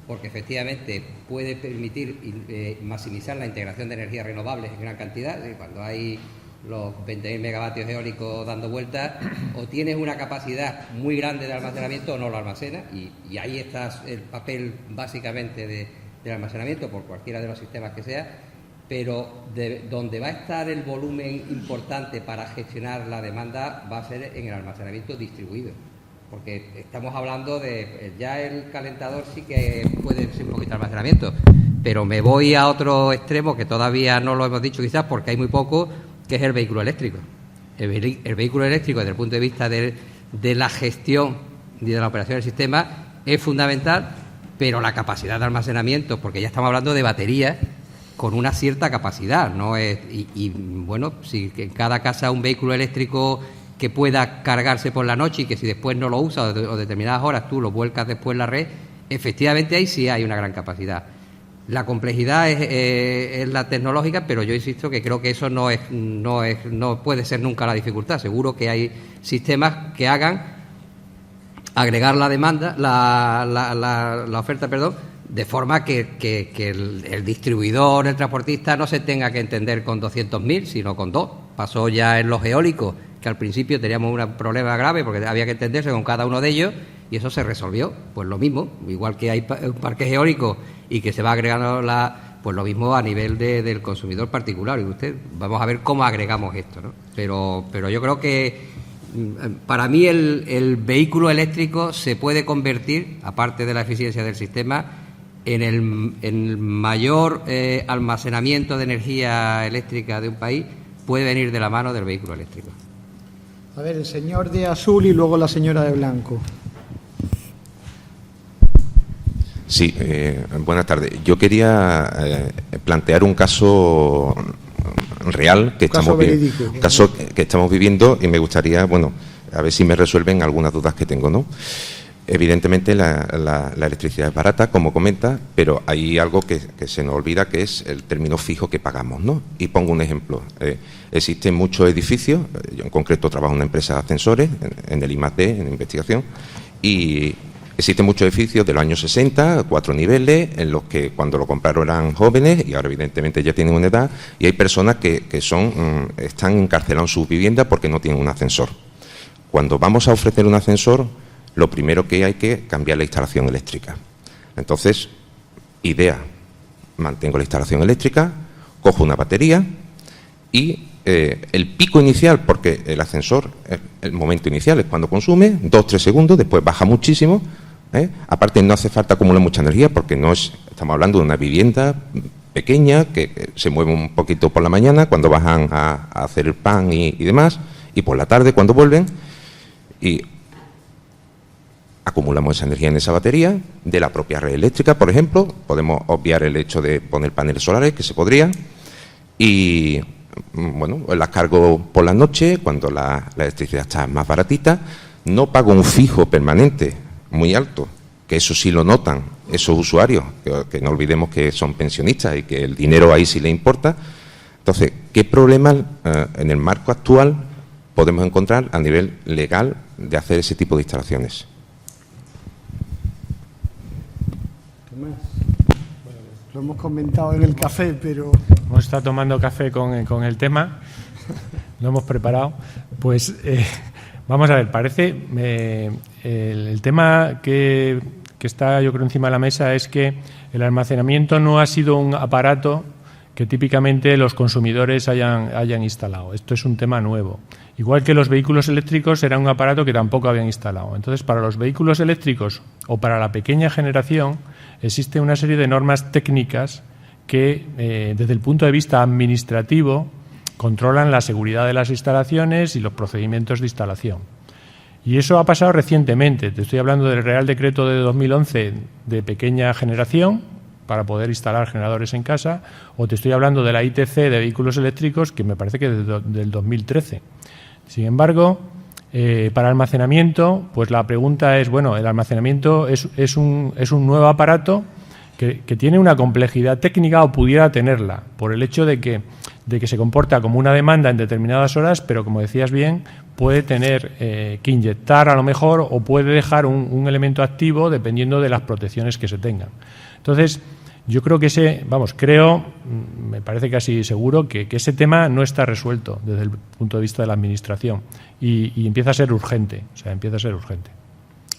porque efectivamente puede permitir maximizar la integración de energías renovables en gran cantidad. Cuando hay los 20.000 megavatios eólicos dando vueltas, o tienes una capacidad muy grande de almacenamiento o no lo almacenas, y ahí está el papel básicamente del almacenamiento por cualquiera de los sistemas que sea, pero donde va a estar el volumen importante para gestionar la demanda va a ser en el almacenamiento distribuido. Porque estamos hablando de, ya el calentador sí que puede ser un poquito de almacenamiento, Pero me voy a otro extremo que todavía no lo hemos dicho quizás porque hay muy poco, que es el vehículo eléctrico. El vehículo eléctrico, desde el punto de vista de la gestión y de la operación del sistema, es fundamental, pero la capacidad de almacenamiento, porque ya estamos hablando de baterías con una cierta capacidad, ¿no? Bueno, si en cada casa un vehículo eléctrico que pueda cargarse por la noche y que si después no lo usa o determinadas horas tú lo vuelcas después en la red, efectivamente ahí sí hay una gran capacidad. La complejidad es la tecnológica, pero yo insisto que creo que eso no puede ser nunca la dificultad. Seguro que hay sistemas que hagan agregar la demanda, la oferta, de forma que el distribuidor, el transportista, no se tenga que entender con 200.000, sino con 2. Pasó ya en los eólicos, que al principio teníamos un problema grave porque había que entenderse con cada uno de ellos, y eso se resolvió. Pues lo mismo, igual que hay parques eólicos y que se va agregando pues lo mismo a nivel del consumidor particular. Y vamos a ver cómo agregamos esto, ¿no? Pero yo creo que para mí el vehículo eléctrico se puede convertir, aparte de la eficiencia del sistema, en el mayor almacenamiento de energía eléctrica de un país, puede venir de la mano del vehículo eléctrico. A ver, el señor de azul y luego la señora de blanco. Sí, buenas tardes. Yo quería plantear un caso real que estamos viviendo y me gustaría, a ver si me resuelven algunas dudas que tengo, ¿no? Evidentemente la electricidad es barata, como comenta, pero hay algo que se nos olvida, que es el término fijo que pagamos, ¿no? Y pongo un ejemplo. Existen muchos edificios, yo en concreto trabajo en una empresa de ascensores, en el I+D, en investigación, y existen muchos edificios de los años 60, 4 niveles, en los que cuando lo compraron eran jóvenes y ahora evidentemente ya tienen una edad, y hay personas que están encarcelados en sus viviendas porque no tienen un ascensor. Cuando vamos a ofrecer un ascensor, lo primero que hay que cambiar la instalación eléctrica. Entonces, idea, mantengo la instalación eléctrica, cojo una batería y el pico inicial, porque el ascensor, el momento inicial es cuando consume, 2-3 segundos, después baja muchísimo. Aparte no hace falta acumular mucha energía porque estamos hablando de una vivienda pequeña que se mueve un poquito por la mañana cuando bajan a hacer el pan y demás, y por la tarde cuando vuelven, y acumulamos esa energía en esa batería de la propia red eléctrica, por ejemplo. Podemos obviar el hecho de poner paneles solares, que se podría, y las cargo por la noche cuando la electricidad está más baratita. No pago un fijo permanente muy alto, que eso sí lo notan esos usuarios, que no olvidemos que son pensionistas y que el dinero ahí sí le importa. Entonces, ¿qué problemas en el marco actual podemos encontrar a nivel legal de hacer ese tipo de instalaciones? Lo hemos comentado en el café, pero... Hemos estado tomando café con el tema, lo hemos preparado. Pues vamos a ver, parece... el tema que está, yo creo, encima de la mesa es que el almacenamiento no ha sido un aparato que típicamente los consumidores hayan instalado. Esto es un tema nuevo. Igual que los vehículos eléctricos era un aparato que tampoco habían instalado. Entonces, para los vehículos eléctricos o para la pequeña generación existe una serie de normas técnicas que, desde el punto de vista administrativo, controlan la seguridad de las instalaciones y los procedimientos de instalación. Y eso ha pasado recientemente. Te estoy hablando del Real Decreto de 2011 de pequeña generación, para poder instalar generadores en casa, o te estoy hablando de la ITC de vehículos eléctricos, que me parece que del 2013. Sin embargo, para almacenamiento, pues la pregunta es, el almacenamiento es un nuevo aparato que tiene una complejidad técnica, o pudiera tenerla, por el hecho de que se comporta como una demanda en determinadas horas, pero como decías bien, puede tener que inyectar a lo mejor, o puede dejar un elemento activo dependiendo de las protecciones que se tengan. Entonces, yo creo que me parece casi seguro que ese tema no está resuelto desde el punto de vista de la Administración y empieza a ser urgente,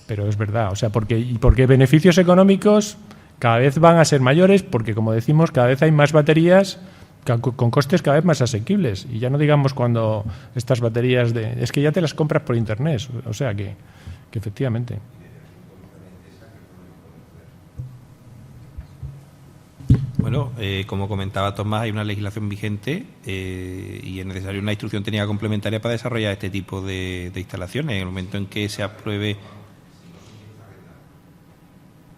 Pero es verdad, porque beneficios económicos cada vez van a ser mayores, porque, como decimos, cada vez hay más baterías con costes cada vez más asequibles. Y ya no digamos cuando estas baterías es que ya te las compras por Internet, o sea que efectivamente... Bueno, como comentaba Tomás, hay una legislación vigente y es necesaria una instrucción técnica complementaria para desarrollar este tipo de instalaciones. En el momento en que se apruebe,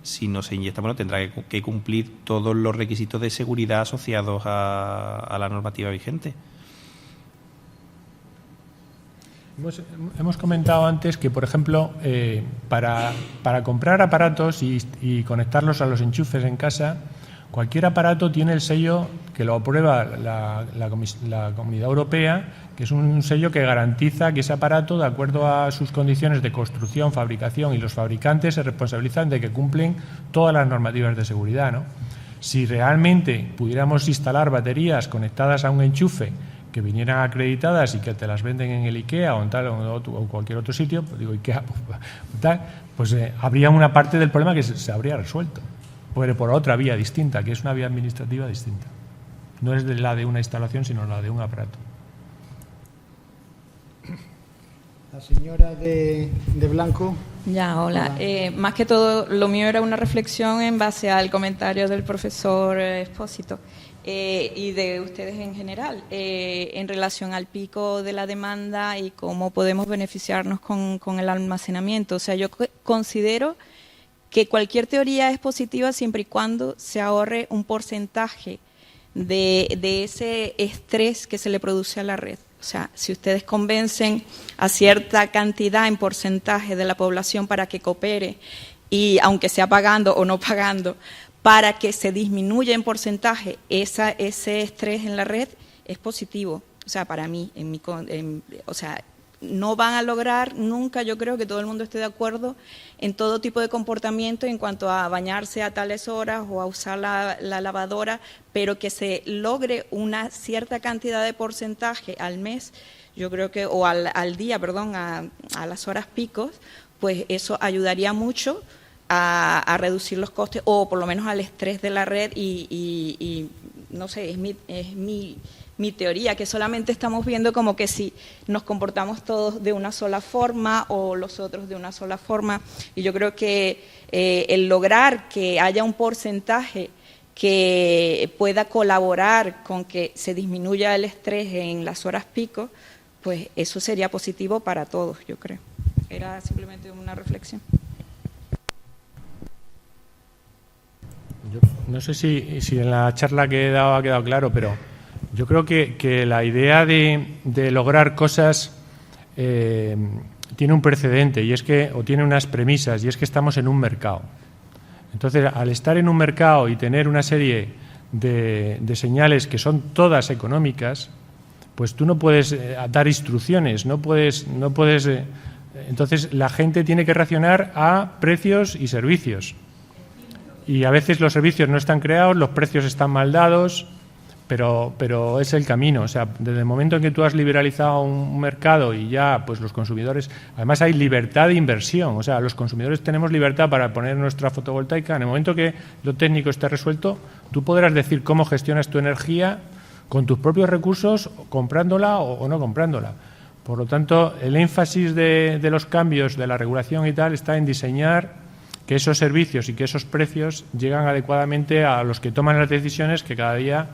si no se inyecta, bueno, tendrá que cumplir todos los requisitos de seguridad asociados a la normativa vigente. Hemos comentado antes que, por ejemplo, para comprar aparatos y conectarlos a los enchufes en casa, cualquier aparato tiene el sello que lo aprueba la Comunidad Europea, que es un sello que garantiza que ese aparato, de acuerdo a sus condiciones de construcción, fabricación, y los fabricantes se responsabilizan de que cumplen todas las normativas de seguridad, ¿no? Si realmente pudiéramos instalar baterías conectadas a un enchufe que vinieran acreditadas y que te las venden en el IKEA o en tal o cualquier otro sitio, pues digo IKEA, pues habría una parte del problema que se habría resuelto, por otra vía distinta, que es una vía administrativa distinta. No es la de una instalación, sino la de un aparato. La señora de blanco. Ya, hola. Más que todo, lo mío era una reflexión en base al comentario del profesor Expósito y de ustedes en general, en relación al pico de la demanda y cómo podemos beneficiarnos con el almacenamiento. O sea, yo considero que cualquier teoría es positiva siempre y cuando se ahorre un porcentaje de ese estrés que se le produce a la red. O sea, si ustedes convencen a cierta cantidad en porcentaje de la población para que coopere, y aunque sea pagando o no pagando, para que se disminuya en porcentaje ese estrés en la red, es positivo. O sea, para mí, o sea, no van a lograr nunca, yo creo que todo el mundo esté de acuerdo en todo tipo de comportamiento en cuanto a bañarse a tales horas o a usar la lavadora, pero que se logre una cierta cantidad de porcentaje al mes, yo creo que, o al día, perdón, a las horas picos, pues eso ayudaría mucho a reducir los costes o por lo menos al estrés de la red y no sé, es mi teoría, que solamente estamos viendo como que si nos comportamos todos de una sola forma o los otros de una sola forma, y yo creo que el lograr que haya un porcentaje que pueda colaborar con que se disminuya el estrés en las horas pico, pues eso sería positivo para todos, yo creo. Era simplemente una reflexión. Yo no sé si en la charla que he dado ha quedado claro, pero yo creo que la idea de lograr cosas tiene un precedente y es que, o tiene unas premisas, y es que estamos en un mercado. Entonces, al estar en un mercado y tener una serie de señales que son todas económicas, pues tú no puedes dar instrucciones, no puedes. Entonces, la gente tiene que reaccionar a precios y servicios. Y a veces los servicios no están creados, los precios están mal dados, pero es el camino. O sea, desde el momento en que tú has liberalizado un mercado y ya pues los consumidores, además hay libertad de inversión, o sea, los consumidores tenemos libertad para poner nuestra fotovoltaica. En el momento que lo técnico esté resuelto, tú podrás decir cómo gestionas tu energía con tus propios recursos, comprándola o no comprándola. Por lo tanto, el énfasis de los cambios de la regulación y tal está en diseñar que esos servicios y que esos precios llegan adecuadamente a los que toman las decisiones, que cada día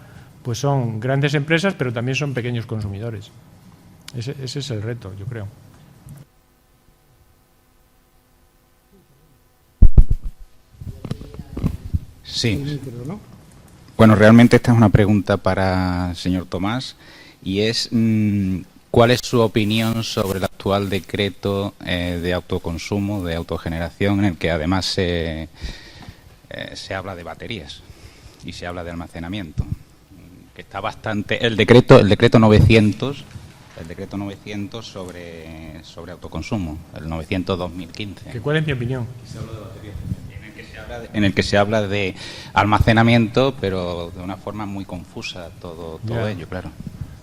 pues son grandes empresas, pero también son pequeños consumidores. Ese es el reto, yo creo. Sí. Bueno, realmente esta es una pregunta para el señor Tomás, y es ¿cuál es su opinión sobre el actual decreto de autoconsumo, de autogeneración, en el que además se habla de baterías y se habla de almacenamiento? Que está bastante el decreto 900 sobre autoconsumo, el 900/2015. ¿Cuál es mi opinión? Se habla de baterías, en el que se habla de almacenamiento, pero de una forma muy confusa todo ello, claro.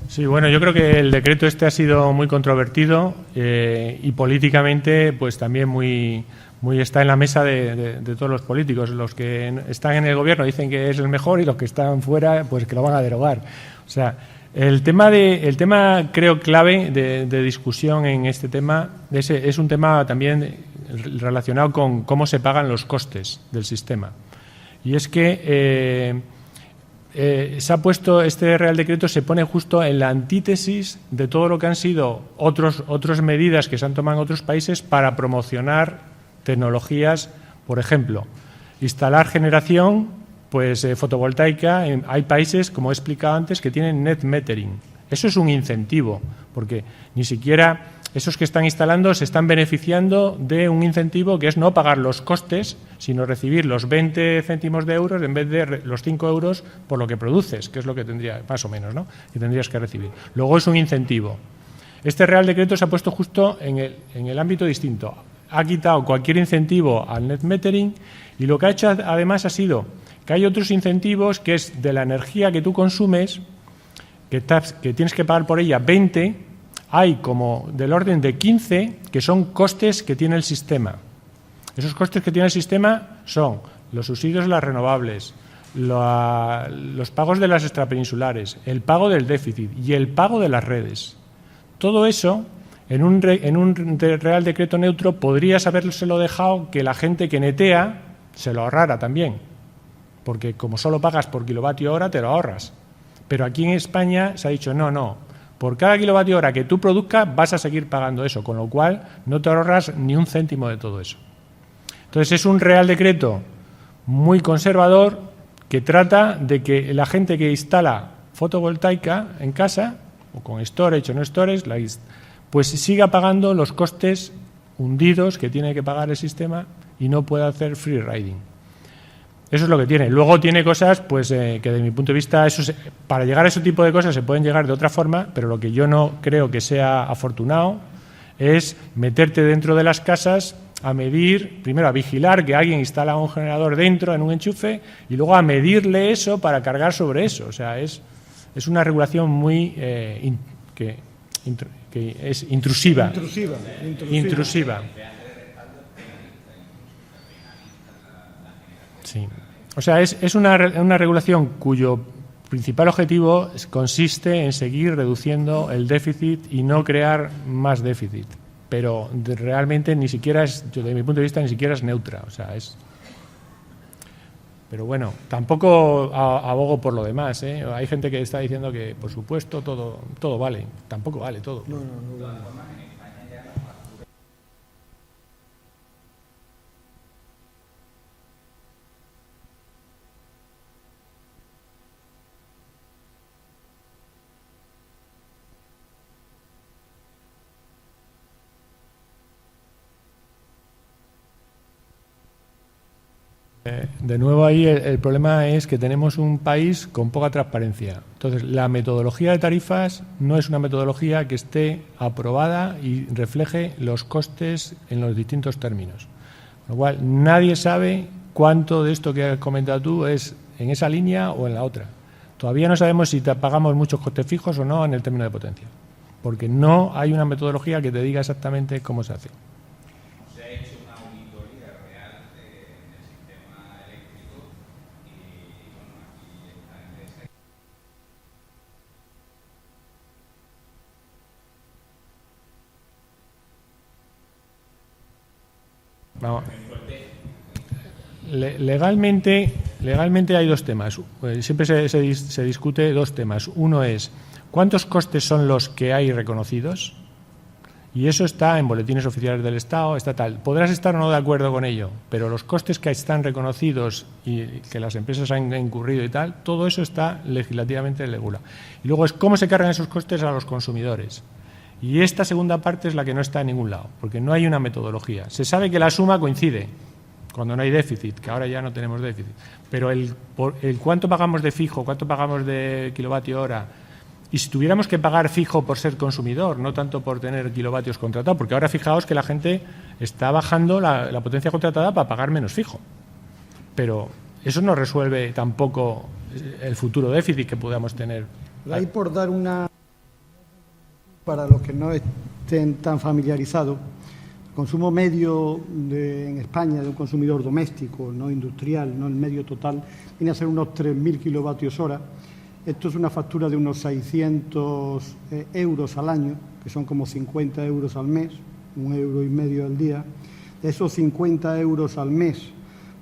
Sí, bueno, yo creo que el decreto este ha sido muy controvertido y políticamente pues también muy está en la mesa de todos los políticos. Los que están en el gobierno dicen que es el mejor y los que están fuera pues que lo van a derogar. O sea, el tema creo clave de discusión en este tema es un tema también relacionado con cómo se pagan los costes del sistema. Y es que se ha puesto, este Real Decreto se pone justo en la antítesis de todo lo que han sido otras medidas que se han tomado en otros países para promocionar tecnologías, por ejemplo, instalar generación fotovoltaica. Hay países, como he explicado antes, que tienen net metering. Eso es un incentivo, porque ni siquiera esos que están instalando se están beneficiando de un incentivo que es no pagar los costes, sino recibir los 20 céntimos de euros en vez de los 5 euros por lo que produces, que es lo que tendría, más o menos, ¿no?, que tendrías que recibir. Luego es un incentivo. Este Real Decreto se ha puesto justo en el ámbito distinto. Ha quitado cualquier incentivo al net metering y lo que ha hecho además ha sido que hay otros incentivos, que es de la energía que tú consumes, que tienes que pagar por ella 20, hay como del orden de 15 que son costes que tiene el sistema. Esos costes que tiene el sistema son los subsidios de las renovables, los pagos de las extrapeninsulares, el pago del déficit y el pago de las redes. Todo eso, en un Real Decreto neutro, podrías habérselo dejado que la gente que netea se lo ahorrara también, porque como solo pagas por kilovatio hora, te lo ahorras. Pero aquí en España se ha dicho no. Por cada kilovatio hora que tú produzcas vas a seguir pagando eso, con lo cual no te ahorras ni un céntimo de todo eso. Entonces es un Real Decreto muy conservador que trata de que la gente que instala fotovoltaica en casa, o con storage o no storage, pues siga pagando los costes hundidos que tiene que pagar el sistema y no pueda hacer free riding. Eso es lo que tiene. Luego tiene cosas que de mi punto de vista, para llegar a ese tipo de cosas se pueden llegar de otra forma, pero lo que yo no creo que sea afortunado es meterte dentro de las casas a medir, primero a vigilar que alguien instala un generador dentro en un enchufe y luego a medirle eso para cargar sobre eso. O sea, es una regulación muy que es intrusiva. Intrusiva. Sí. O sea, es una regulación cuyo principal objetivo consiste en seguir reduciendo el déficit y no crear más déficit. Pero realmente ni siquiera desde mi punto de vista, ni siquiera es neutra. O sea, Pero bueno, tampoco abogo por lo demás, ¿eh? Hay gente que está diciendo que, por supuesto, todo vale. Tampoco vale todo. No vale. De nuevo ahí el problema es que tenemos un país con poca transparencia. Entonces, la metodología de tarifas no es una metodología que esté aprobada y refleje los costes en los distintos términos. Con lo cual, nadie sabe cuánto de esto que has comentado tú es en esa línea o en la otra. Todavía no sabemos si pagamos muchos costes fijos o no en el término de potencia, porque no hay una metodología que te diga exactamente cómo se hace. Vamos. Legalmente hay dos temas. Siempre se discute dos temas. Uno es cuántos costes son los que hay reconocidos, y eso está en boletines oficiales del Estado, está tal. Podrás estar o no de acuerdo con ello, pero los costes que están reconocidos y que las empresas han incurrido y tal, todo eso está legislativamente regulado. Y luego es cómo se cargan esos costes a los consumidores. Y esta segunda parte es la que no está en ningún lado, porque no hay una metodología. Se sabe que la suma coincide cuando no hay déficit, que ahora ya no tenemos déficit, pero el cuánto pagamos de fijo, cuánto pagamos de kilovatio hora, y si tuviéramos que pagar fijo por ser consumidor, no tanto por tener kilovatios contratados, porque ahora fijaos que la gente está bajando la potencia contratada para pagar menos fijo, pero eso no resuelve tampoco el futuro déficit que podamos tener. Hay por dar una... Para los que no estén tan familiarizados, el consumo medio en España de un consumidor doméstico, no industrial, no el medio total, viene a ser unos 3.000 kilovatios hora. Esto es una factura de unos 600 euros al año, que son como 50 euros al mes, 1,5 € al día. De esos 50 euros al mes,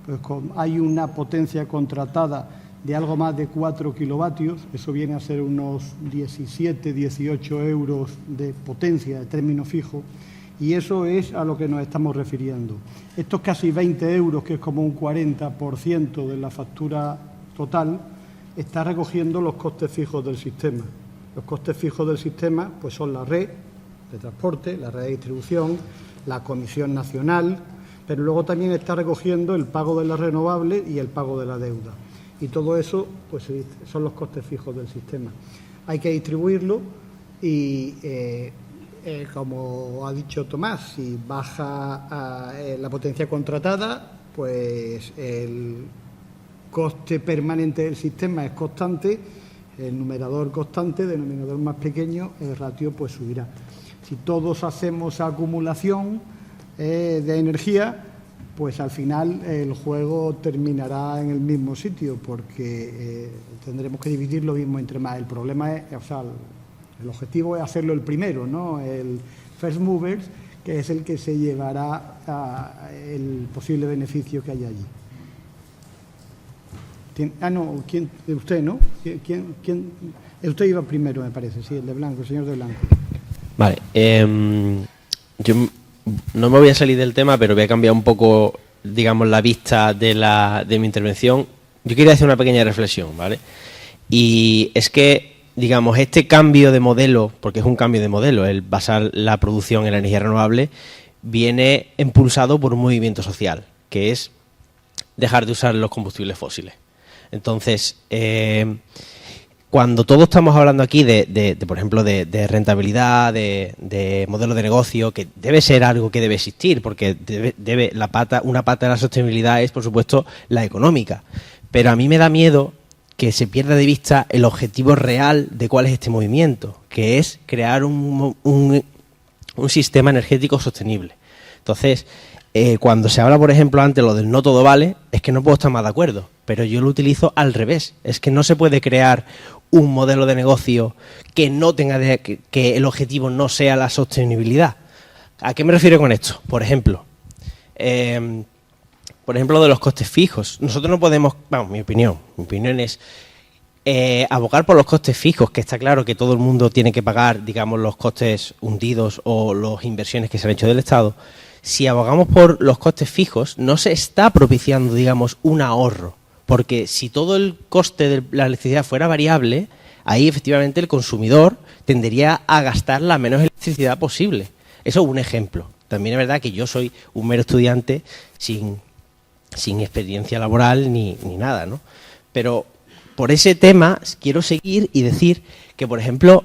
pues hay una potencia contratada de algo más de 4 kilovatios, eso viene a ser unos 17, 18 euros de potencia de término fijo, y eso es a lo que nos estamos refiriendo. Estos casi 20 euros, que es como un 40% de la factura total, está recogiendo los costes fijos del sistema. Los costes fijos del sistema pues son la red de transporte, la red de distribución, la Comisión Nacional, pero luego también está recogiendo el pago de las renovables y el pago de la deuda. Y todo eso pues son los costes fijos del sistema. Hay que distribuirlo y, como ha dicho Tomás, si baja la potencia contratada, pues el coste permanente del sistema es constante, el numerador constante, denominador más pequeño, el ratio pues subirá. Si todos hacemos acumulación de energía, pues al final el juego terminará en el mismo sitio, porque tendremos que dividir lo mismo entre más. El problema es, o sea, el objetivo es hacerlo el primero, ¿no? El first movers, que es el que se llevará el posible beneficio que hay allí. No, ¿quién? Usted, ¿no? ¿Quién? Usted iba primero, me parece, sí, el de blanco, el señor de blanco. Vale, yo no me voy a salir del tema, pero voy a cambiar un poco, digamos, la vista de mi intervención. Yo quería hacer una pequeña reflexión, ¿vale? Y es que, digamos, este cambio de modelo, porque es un cambio de modelo, el basar la producción en la energía renovable, viene impulsado por un movimiento social, que es dejar de usar los combustibles fósiles. Entonces, cuando todos estamos hablando aquí por ejemplo, de rentabilidad, de modelo de negocio, que debe ser algo que debe existir, porque una pata de la sostenibilidad es, por supuesto, la económica. Pero a mí me da miedo que se pierda de vista el objetivo real de cuál es este movimiento, que es crear un sistema energético sostenible. Entonces, cuando se habla, por ejemplo, antes lo del no todo vale, es que no puedo estar más de acuerdo, pero yo lo utilizo al revés. Es que no se puede crear un modelo de negocio que no tenga que el objetivo no sea la sostenibilidad. ¿A qué me refiero con esto? Por ejemplo, lo de los costes fijos. Nosotros no podemos, mi opinión es abogar por los costes fijos, que está claro que todo el mundo tiene que pagar, digamos, los costes hundidos o las inversiones que se han hecho del Estado. Si abogamos por los costes fijos, no se está propiciando, digamos, un ahorro, porque si todo el coste de la electricidad fuera variable, ahí efectivamente el consumidor tendería a gastar la menos electricidad posible. Eso es un ejemplo. También es verdad que yo soy un mero estudiante sin experiencia laboral ni nada, ¿no? Pero por ese tema quiero seguir y decir que, por ejemplo,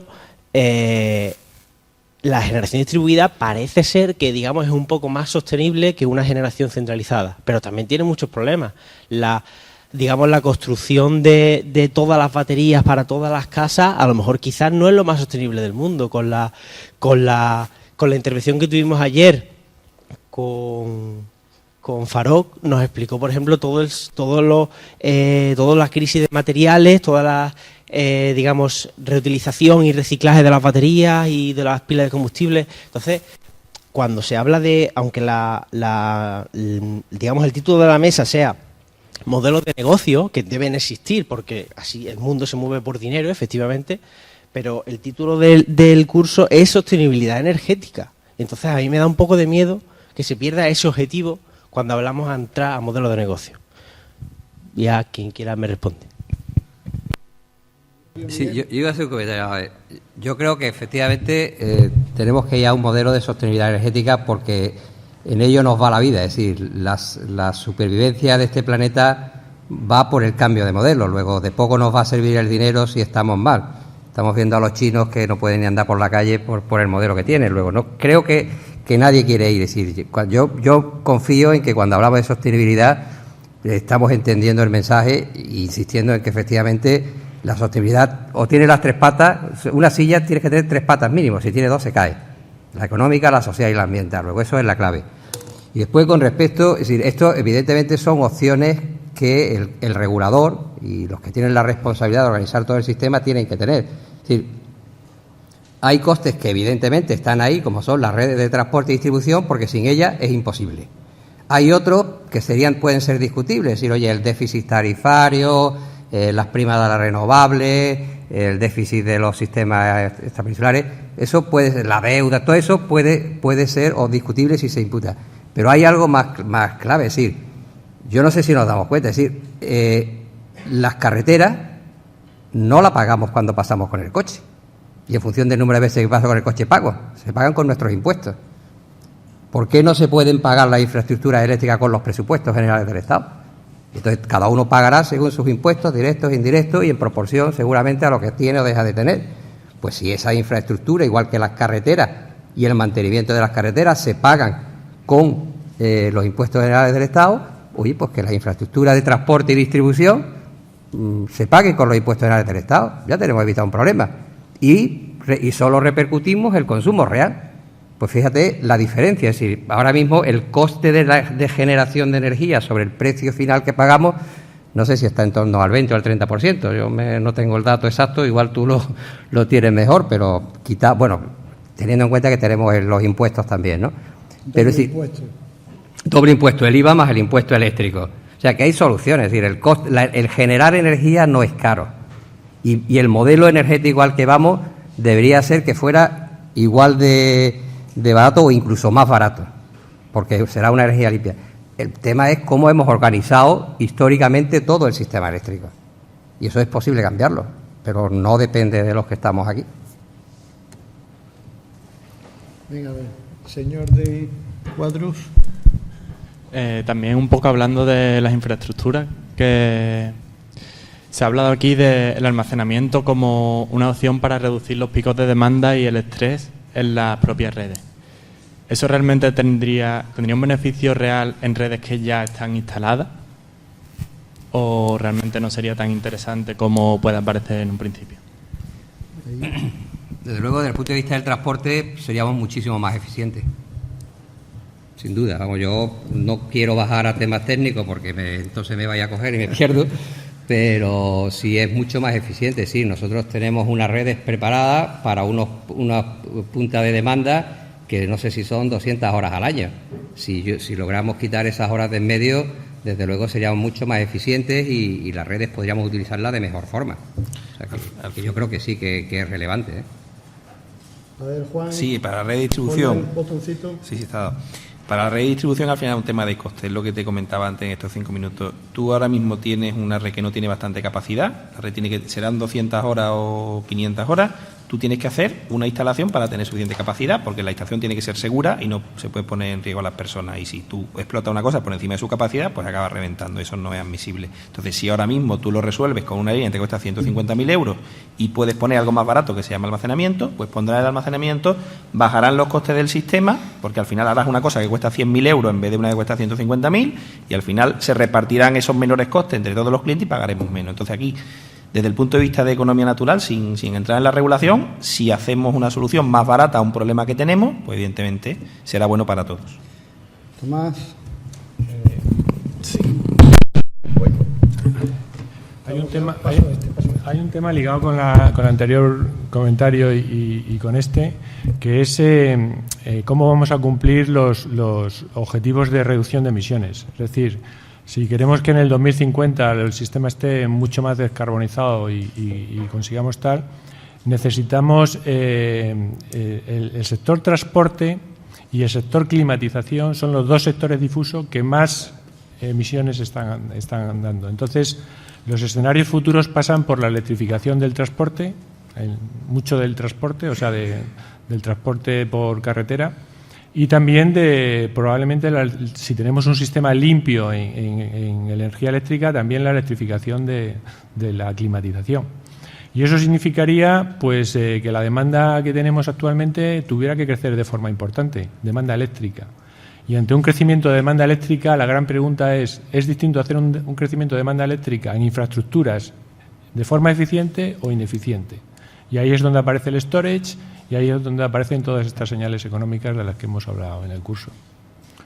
la generación distribuida parece ser que, digamos, es un poco más sostenible que una generación centralizada, pero también tiene muchos problemas. La construcción de todas las baterías para todas las casas, a lo mejor quizás no es lo más sostenible del mundo. Con la intervención que tuvimos ayer con Farok, nos explicó, por ejemplo, toda la crisis de materiales, toda la reutilización y reciclaje de las baterías y de las pilas de combustible. Entonces, cuando se habla de, aunque el título de la mesa sea modelos de negocio, que deben existir, porque así el mundo se mueve por dinero, efectivamente, pero el título del curso es sostenibilidad energética. Entonces, a mí me da un poco de miedo que se pierda ese objetivo cuando hablamos de entrar a modelos de negocio. Ya quien quiera me responde. Sí, yo iba a hacer un comentario. A ver, yo creo que efectivamente tenemos que ir a un modelo de sostenibilidad energética porque en ello nos va la vida. Es decir, la supervivencia de este planeta va por el cambio de modelo. Luego, de poco nos va a servir el dinero si estamos mal. Estamos viendo a los chinos que no pueden ni andar por la calle por el modelo que tienen. Luego, no creo que nadie quiere ir. Es decir, yo confío en que cuando hablamos de sostenibilidad estamos entendiendo el mensaje e insistiendo en que efectivamente la sostenibilidad o tiene las tres patas. Una silla tiene que tener tres patas mínimo, si tiene dos se cae. La económica, la social y la ambiental. Luego eso es la clave. Y después con respecto, es decir, esto evidentemente son opciones que el regulador y los que tienen la responsabilidad de organizar todo el sistema tienen que tener. Es decir, hay costes que evidentemente están ahí, como son las redes de transporte y distribución, porque sin ellas es imposible. Hay otros que pueden ser discutibles, es decir, oye, el déficit tarifario, las primas de las renovables, el déficit de los sistemas extrapeninsulares, eso puede ser, la deuda, todo eso puede ser o discutible si se imputa. Pero hay algo más clave, es decir, yo no sé si nos damos cuenta, es decir, las carreteras no las pagamos cuando pasamos con el coche. Y en función del número de veces que paso con el coche pago, se pagan con nuestros impuestos. ¿Por qué no se pueden pagar las infraestructuras eléctricas con los presupuestos generales del Estado? Entonces, cada uno pagará según sus impuestos, directos e indirectos, y en proporción seguramente a lo que tiene o deja de tener. Pues si esa infraestructura, igual que las carreteras y el mantenimiento de las carreteras, se pagan con los impuestos generales del Estado, oye, pues que la infraestructura de transporte y distribución se pague con los impuestos generales del Estado. Ya tenemos evitado un problema. Y solo repercutimos el consumo real. Pues fíjate la diferencia, es decir, ahora mismo el coste de generación de energía sobre el precio final que pagamos, no sé si está en torno al 20 o al 30%, yo no tengo el dato exacto, igual tú lo tienes mejor, pero teniendo en cuenta que tenemos los impuestos también, ¿no? Pero es decir, doble impuesto, el IVA más el impuesto eléctrico. O sea que hay soluciones, es decir, el generar energía no es caro. Y el modelo energético al que vamos debería ser que fuera igual de barato o incluso más barato, porque será una energía limpia. El tema es cómo hemos organizado históricamente todo el sistema eléctrico. Y eso es posible cambiarlo, pero no depende de los que estamos aquí. Venga, a ver, señor de Cuadros. También un poco hablando de las infraestructuras, que se ha hablado aquí del almacenamiento como una opción para reducir los picos de demanda y el estrés en las propias redes. ¿Eso realmente tendría un beneficio real en redes que ya están instaladas? ¿O realmente no sería tan interesante como puede parecer en un principio? Desde luego, desde el punto de vista del transporte, seríamos muchísimo más eficientes. Sin duda. Vamos, yo no quiero bajar a temas técnicos porque entonces me vaya a coger y me pierdo, pero sí es mucho más eficiente. Sí, nosotros tenemos unas redes preparadas para una punta de demanda que no sé si son 200 horas al año. Si logramos quitar esas horas de en medio, desde luego seríamos mucho más eficientes y las redes podríamos utilizarlas de mejor forma. O sea que yo creo que sí, que es relevante, ¿eh? A ver, Juan. Sí, para la red de distribución. El botoncito. Sí, está dado. Para la red de distribución al final es un tema de coste, es lo que te comentaba antes en estos 5 minutos. Tú ahora mismo tienes una red que no tiene bastante capacidad, la red serán 200 horas o 500 horas, tú tienes que hacer una instalación para tener suficiente capacidad, porque la instalación tiene que ser segura y no se puede poner en riesgo a las personas. Y si tú explotas una cosa por encima de su capacidad, pues acaba reventando, eso no es admisible. Entonces, si ahora mismo tú lo resuelves con una línea que te cuesta 150.000 euros y puedes poner algo más barato que se llama almacenamiento, pues pondrás el almacenamiento, bajarán los costes del sistema, porque al final harás una cosa que cuesta 100.000 euros en vez de una que cuesta 150.000, y al final se repartirán esos menores costes entre todos los clientes y pagaremos menos. Entonces aquí, desde el punto de vista de economía natural, sin entrar en la regulación, si hacemos una solución más barata a un problema que tenemos, pues evidentemente será bueno para todos. Tomás. Sí. Hay un tema ligado con el anterior comentario y con este, que es cómo vamos a cumplir los objetivos de reducción de emisiones. Es decir, si queremos que en el 2050 el sistema esté mucho más descarbonizado y consigamos tal, necesitamos el sector transporte y el sector climatización son los dos sectores difusos que más emisiones están dando. Entonces, los escenarios futuros pasan por la electrificación del transporte, mucho del transporte, o sea, del transporte por carretera, y también probablemente si tenemos un sistema limpio en energía eléctrica, también la electrificación de la climatización. Y eso significaría pues que la demanda que tenemos actualmente tuviera que crecer de forma importante, demanda eléctrica. Y ante un crecimiento de demanda eléctrica, la gran pregunta ¿es distinto hacer un crecimiento de demanda eléctrica en infraestructuras de forma eficiente o ineficiente? Y ahí es donde aparece el storage y ahí es donde aparecen todas estas señales económicas de las que hemos hablado en el curso.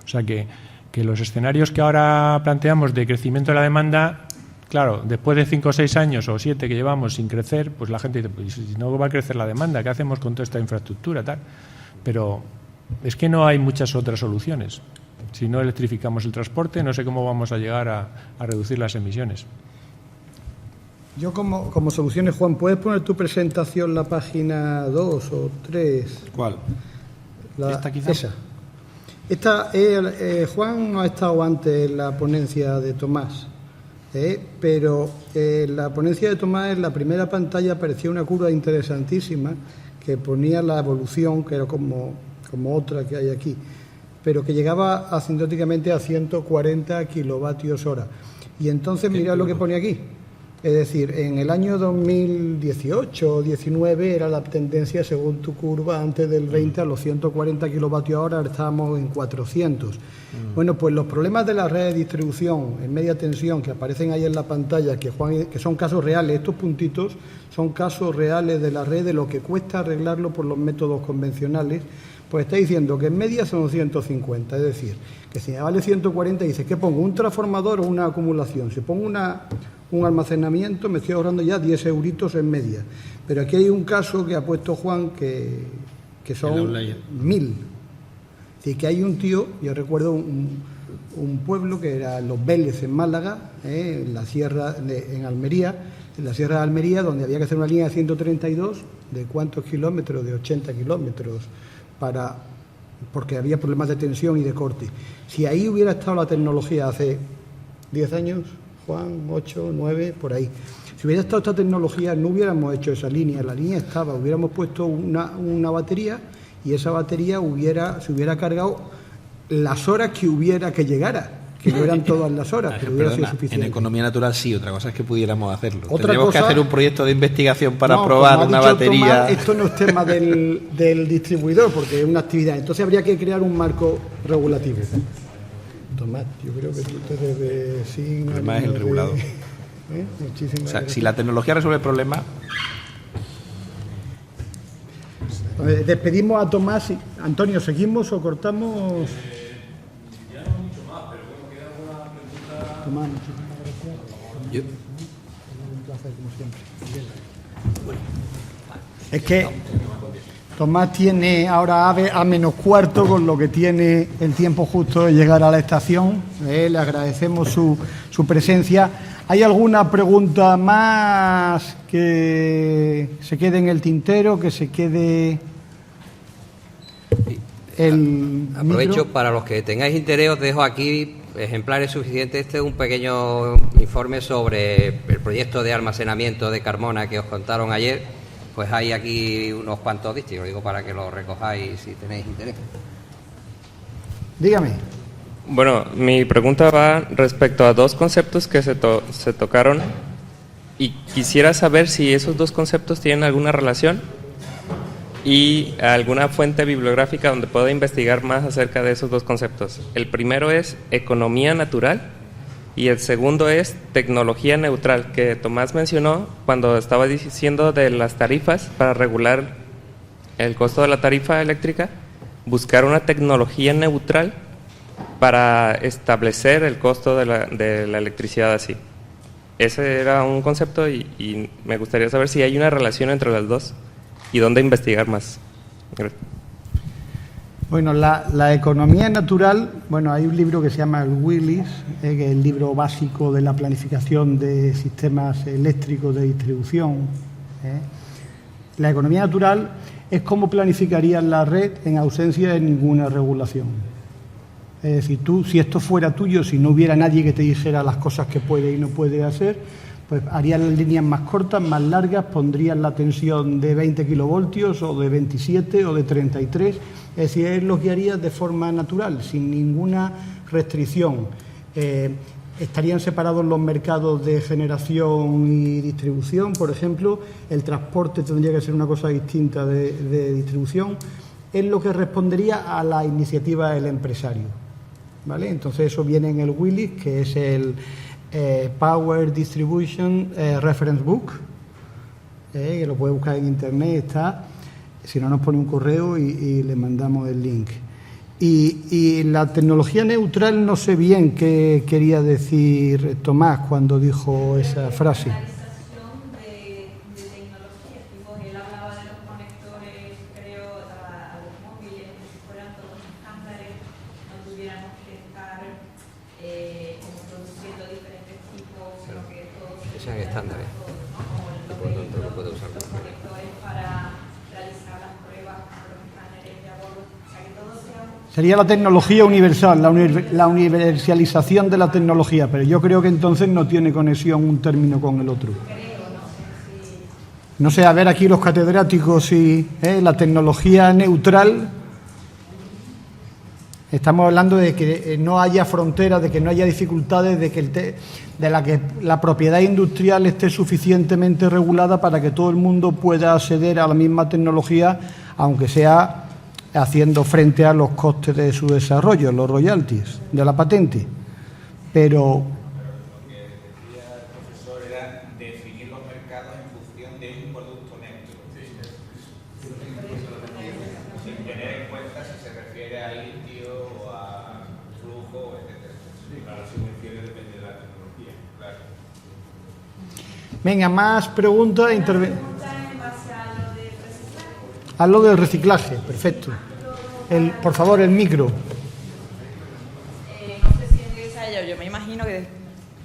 O sea que los escenarios que ahora planteamos de crecimiento de la demanda, claro, después de 5 o 6 años o 7 que llevamos sin crecer, pues la gente dice, pues si no va a crecer la demanda, ¿qué hacemos con toda esta infraestructura? Tal? Pero es que no hay muchas otras soluciones. Si no electrificamos el transporte, no sé cómo vamos a llegar a reducir las emisiones. Yo como soluciones, Juan, ¿puedes poner tu presentación la página 2 o 3? ¿Cuál? ¿Esta quizás? Esta, Juan no ha estado antes en la ponencia de Tomás, pero en la ponencia de Tomás, en la primera pantalla aparecía una curva interesantísima que ponía la evolución, que era como otra que hay aquí, pero que llegaba asintóticamente a 140 kilovatios hora. Y entonces mirad lo que pone aquí. Es decir, en el año 2018 o 19 era la tendencia, según tu curva, antes del 20 a los 140 kilovatios hora, ahora estábamos en 400. Bueno, pues los problemas de la red de distribución en media tensión que aparecen ahí en la pantalla, que son casos reales, estos puntitos son casos reales de la red, de lo que cuesta arreglarlo por los métodos convencionales, pues está diciendo que en media son 150, es decir, que si me vale 140, dices, ¿qué pongo? ¿Un transformador o una acumulación? Si pongo un almacenamiento, me estoy ahorrando ya 10 euritos en media. Pero aquí hay un caso que ha puesto Juan que son 1000. Es decir, que hay un tío, yo recuerdo un pueblo que era Los Vélez en Málaga, en la sierra en Almería, en la sierra de Almería, donde había que hacer una línea de 132, ¿de cuántos kilómetros? De 80 kilómetros, porque había problemas de tensión y de corte. Si ahí hubiera estado la tecnología hace 10 años, Juan, 8, 9, por ahí. Si hubiera estado esta tecnología, no hubiéramos hecho esa línea. La línea estaba, hubiéramos puesto una batería y esa batería se hubiera cargado las horas que hubiera que llegara, que no eran todas las horas, pero hubiera sido suficiente. En economía natural sí, otra cosa es que pudiéramos hacerlo. Tendríamos que hacer un proyecto de investigación para probar una batería. Tomás, esto no es tema del distribuidor, porque es una actividad. Entonces habría que crear un marco regulativo. Tomás, yo creo que tú te debes... El problema es el regulador. O sea, si la tecnología resuelve el problema... Despedimos a Tomás. Antonio, ¿seguimos o cortamos? Ya no mucho más, pero bueno, queda alguna pregunta. Tomás, muchísimas gracias. Yo. Un placer, como siempre. Bueno. Es que Tomás tiene ahora a menos cuarto, con lo que tiene el tiempo justo de llegar a la estación. Le agradecemos su presencia. ¿Hay alguna pregunta más que se quede en el tintero, que se quede el Aprovecho, micro? para los que tengáis interés, os dejo aquí ejemplares suficientes. Este es un pequeño informe sobre el proyecto de almacenamiento de Carmona que os contaron ayer. Pues hay aquí unos cuantos discos, lo digo para que lo recojáis si tenéis interés. Dígame. Bueno, mi pregunta va respecto a dos conceptos que se tocaron y quisiera saber si esos dos conceptos tienen alguna relación y alguna fuente bibliográfica donde pueda investigar más acerca de esos dos conceptos. El primero es economía natural y el segundo es tecnología neutral, que Tomás mencionó cuando estaba diciendo de las tarifas para regular el costo de la tarifa eléctrica, buscar una tecnología neutral para establecer el costo de la electricidad así. Ese era un concepto y me gustaría saber si hay una relación entre las dos y dónde investigar más. Gracias. Bueno, la economía natural, bueno, hay un libro que se llama el Willis, que es el libro básico de la planificación de sistemas eléctricos de distribución. La economía natural es cómo planificarías la red en ausencia de ninguna regulación. Es decir, tú, si esto fuera tuyo, si no hubiera nadie que te dijera las cosas que puede y no puede hacer, pues harías las líneas más cortas, más largas, pondrías la tensión de 20 kilovoltios o de 27 o de 33, es decir, es lo que harías de forma natural, sin ninguna restricción. Estarían separados los mercados de generación y distribución, por ejemplo, el transporte tendría que ser una cosa distinta de distribución, es lo que respondería a la iniciativa del empresario, ¿vale? Entonces eso viene en el Willis, que es el Power Distribution Reference Book, que lo puede buscar en internet, está, si no nos pone un correo y le mandamos el link. Y la tecnología neutral, no sé bien qué quería decir Tomás cuando dijo esa frase. Estándares. Sería la tecnología universal, la universalización de la tecnología, pero yo creo que entonces no tiene conexión un término con el otro. No sé, a ver aquí los catedráticos si la tecnología neutral. Estamos hablando de que no haya fronteras, de que no haya dificultades, de que la propiedad industrial esté suficientemente regulada para que todo el mundo pueda acceder a la misma tecnología, aunque sea haciendo frente a los costes de su desarrollo, los royalties de la patente. Pero lo que decía el profesor era definir los mercados en función de un producto neutro. Sin tener en cuenta si se refiere a litio o a flujo, etc. Claro, si me refiere depende de la tecnología. Claro. Venga, más preguntas. A lo del reciclaje, perfecto. Por favor, el micro. No sé si es necesario, yo me imagino que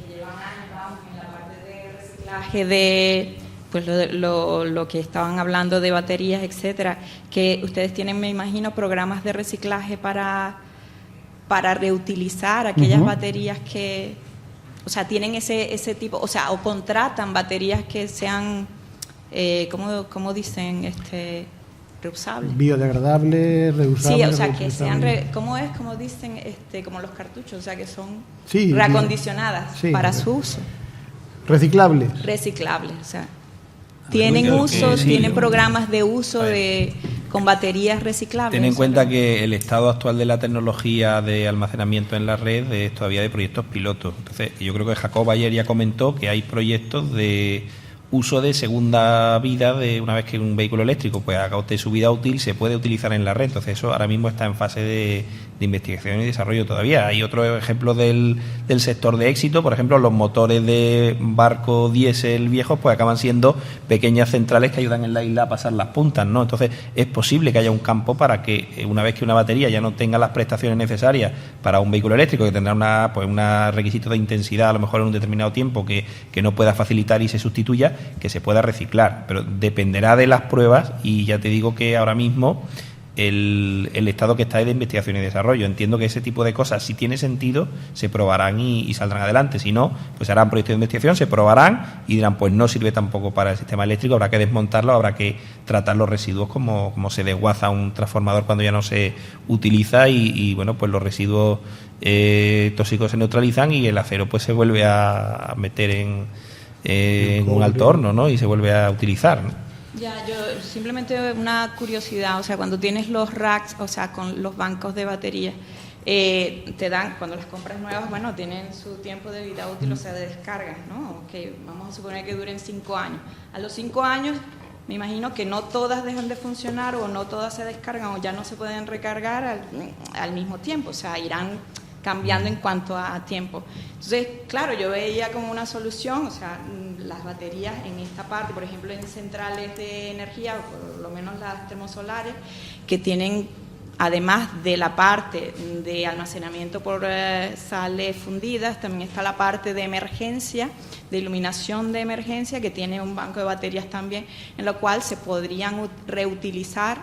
llevan años en la parte de reciclaje de pues lo que estaban hablando de baterías, etcétera, que ustedes tienen, me imagino, programas de reciclaje para reutilizar aquellas baterías que, o sea, tienen ese tipo, o sea, o contratan baterías que sean, ¿cómo dicen? Reusables. Biodegradables, reusables. Sí, o sea, que sean, ¿cómo dicen? Como los cartuchos, o sea, que son sí, reacondicionadas para su uso. Reciclables. Reciclables, o sea, tienen uso, tienen programas de uso con baterías reciclables. Ten en cuenta que el estado actual de la tecnología de almacenamiento en la red es todavía de proyectos pilotos. Entonces, yo creo que Jacob ayer ya comentó que hay proyectos de uso de segunda vida de una vez que un vehículo eléctrico pues haga usted su vida útil, se puede utilizar en la red. Entonces eso ahora mismo está en fase de investigación y desarrollo todavía. Hay otro ejemplo del sector de éxito, por ejemplo, los motores de barco diésel viejos pues acaban siendo pequeñas centrales que ayudan en la isla a pasar las puntas, ¿no? Entonces es posible que haya un campo para que una vez que una batería ya no tenga las prestaciones necesarias para un vehículo eléctrico, que tendrá un requisito de intensidad a lo mejor en un determinado tiempo que no pueda facilitar y se sustituya, que se pueda reciclar, pero dependerá de las pruebas y ya te digo que ahora mismo el estado que está es de investigación y desarrollo. Entiendo que ese tipo de cosas, si tiene sentido, se probarán y saldrán adelante. Si no, pues harán proyectos de investigación, se probarán y dirán, pues no sirve tampoco para el sistema eléctrico, habrá que desmontarlo, habrá que tratar los residuos como se desguaza un transformador cuando ya no se utiliza y bueno, pues los residuos tóxicos se neutralizan y el acero pues se vuelve a meter en un alto horno, ¿no? Y se vuelve a utilizar, ¿no? Ya, yo simplemente una curiosidad, o sea, cuando tienes los racks, o sea, con los bancos de batería, te dan, cuando las compras nuevas, bueno, tienen su tiempo de vida útil, o sea, de descarga, ¿no? Que vamos a suponer que duren 5 años. A los 5 años, me imagino que no todas dejan de funcionar o no todas se descargan o ya no se pueden recargar al mismo tiempo, o sea, irán cambiando en cuanto a tiempo. Entonces, claro, yo veía como una solución, o sea, las baterías en esta parte, por ejemplo, en centrales de energía, o por lo menos las termosolares, que tienen, además de la parte de almacenamiento por sales fundidas, también está la parte de emergencia, de iluminación de emergencia, que tiene un banco de baterías también, en lo cual se podrían reutilizar